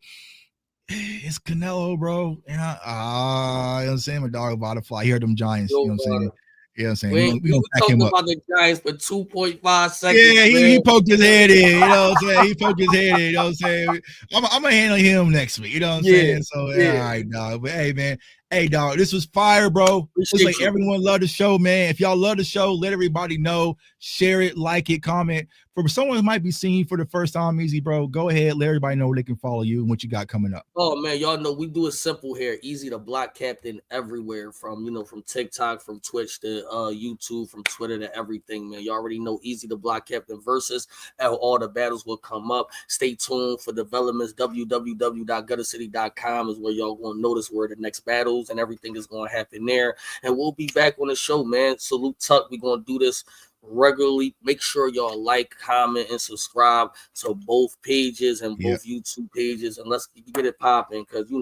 it's Canelo, bro. And you know what I'm saying? My dog about to fly. He heard them Giants. You know what I'm saying? Yeah, I'm saying we gonna pack him up. About the Giants for 2.5 seconds. Yeah, he poked his head in. You know what I'm saying? He poked his head in. You know what I'm saying? I'm gonna handle him next week. You know what I'm saying? So all right, dog. But hey, man. Hey, dog, this was fire, bro. It's like everyone love the show, man. If y'all love the show, let everybody know. Share it, like it, comment. For someone who might be seeing you for the first time, Eazy, bro, go ahead. Let everybody know where they can follow you and what you got coming up. Oh, man, y'all know we do it simple here. Eazy the Block Captain everywhere, from TikTok, from Twitch to YouTube, from Twitter to everything, man. You already know Eazy the Block Captain versus all the battles will come up. Stay tuned for developments. www.guttercity.com is where y'all going to notice where the next battles and everything is going to happen there. And we'll be back on the show, man. Salute Tuck. We're going to do this regularly. Make sure y'all like, comment, and subscribe to both pages and both YouTube pages, and let's get it popping. Because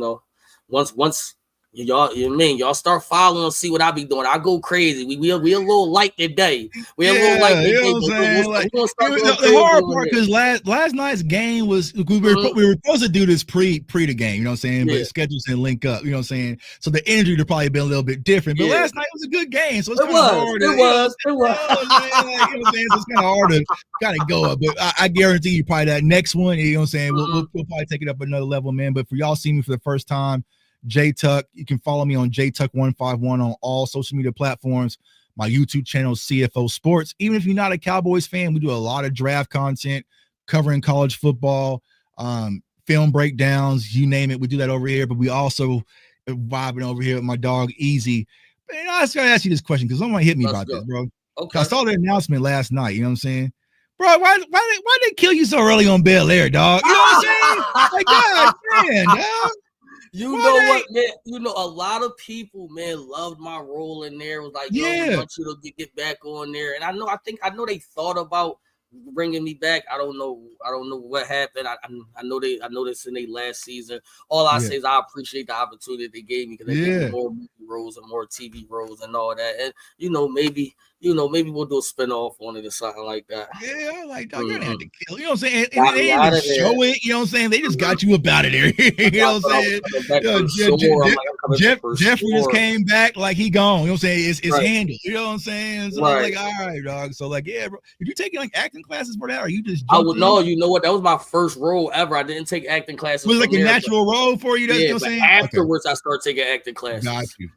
once y'all start following, see what I be doing. I go crazy. We a little light today. We a little light today. You know what I'm saying? The hard part, because last night's game was we were supposed to do this pre the game. You know what I'm saying? But schedules didn't link up. You know what I'm saying? So the energy would probably been a little bit different. But last night was a good game, so it's kind of hard. It was. You know what I'm saying? So it's kind of hard to kind of go up. But I guarantee you, probably that next one. You know what I'm saying? We'll probably take it up another level, man. But for y'all seeing me for the first time, J Tuck, you can follow me on JTuck151 on all social media platforms. My YouTube channel, CFO Sports. Even if you're not a Cowboys fan, we do a lot of draft content covering college football, film breakdowns, you name it. We do that over here, but we also vibing over here with my dog Eazy. But I just gotta ask you this question, because someone hit me about this, bro. Okay. I saw the announcement last night. You know what I'm saying? Bro, why they kill you so early on Bel Air, dog? You know what I'm saying? Like, God damn, dog. You know what, man? A lot of people, man, loved my role in there. It was like, we want you to get back on there. And I know they thought about bringing me back. I don't know what happened. I know this in their last season. All I say is I appreciate the opportunity they gave me, because they gave me more movie roles and more TV roles and all that. And maybe we'll do a spinoff on it or something like that. Yeah, I like, dog, you're gonna have to kill. You know what I'm saying? And they didn't even show it. You know what I'm saying? They just got you up out of there. You know what I'm saying? Jeffrey just came back like he gone. You know what I'm saying? It's handled. You know what I'm saying? So I'm like, all right, dog. So like, yeah, bro. Did you take like acting classes for that, or you just? I would know. You know what? That was my first role ever. I didn't take acting classes. Was it like a natural role for you? You know what I'm saying? Afterwards, I started taking acting classes.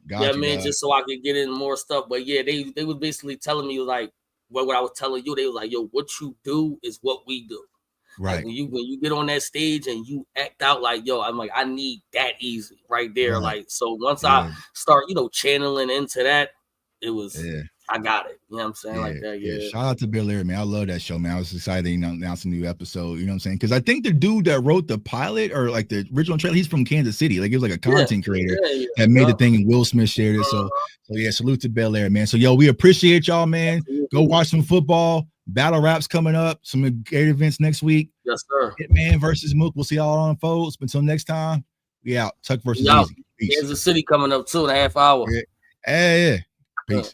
Got you. Man, just so I could get in more stuff. But yeah, they was basically telling me, like, what I was telling you, they was like, yo, what you do is what we do. Right. Like when you get on that stage and you act out like, yo, I'm like, I need that Eazy right there. Right. Like, so once Yeah. I start, channeling into that, it was, Yeah. I got it. You know what I'm saying? Yeah, Like that. yeah. Yeah. Shout out to Bill Leary, man. I love that show, man. I was excited, announce a new episode. You know what I'm saying? Because I think the dude that wrote the pilot or like the original trailer, he's from Kansas City. Like he was like a content creator that made the thing, and Will Smith shared it. So yeah, salute to Bill Leary, man. So yo, we appreciate y'all, man. Go watch some football. Battle raps coming up. Some great events next week. Yes, sir. Hitman versus Mook. We'll see y'all on folks. But until next time, we out. Tuck versus Eazy. Kansas City coming up 2.5 hours. Yeah. Peace.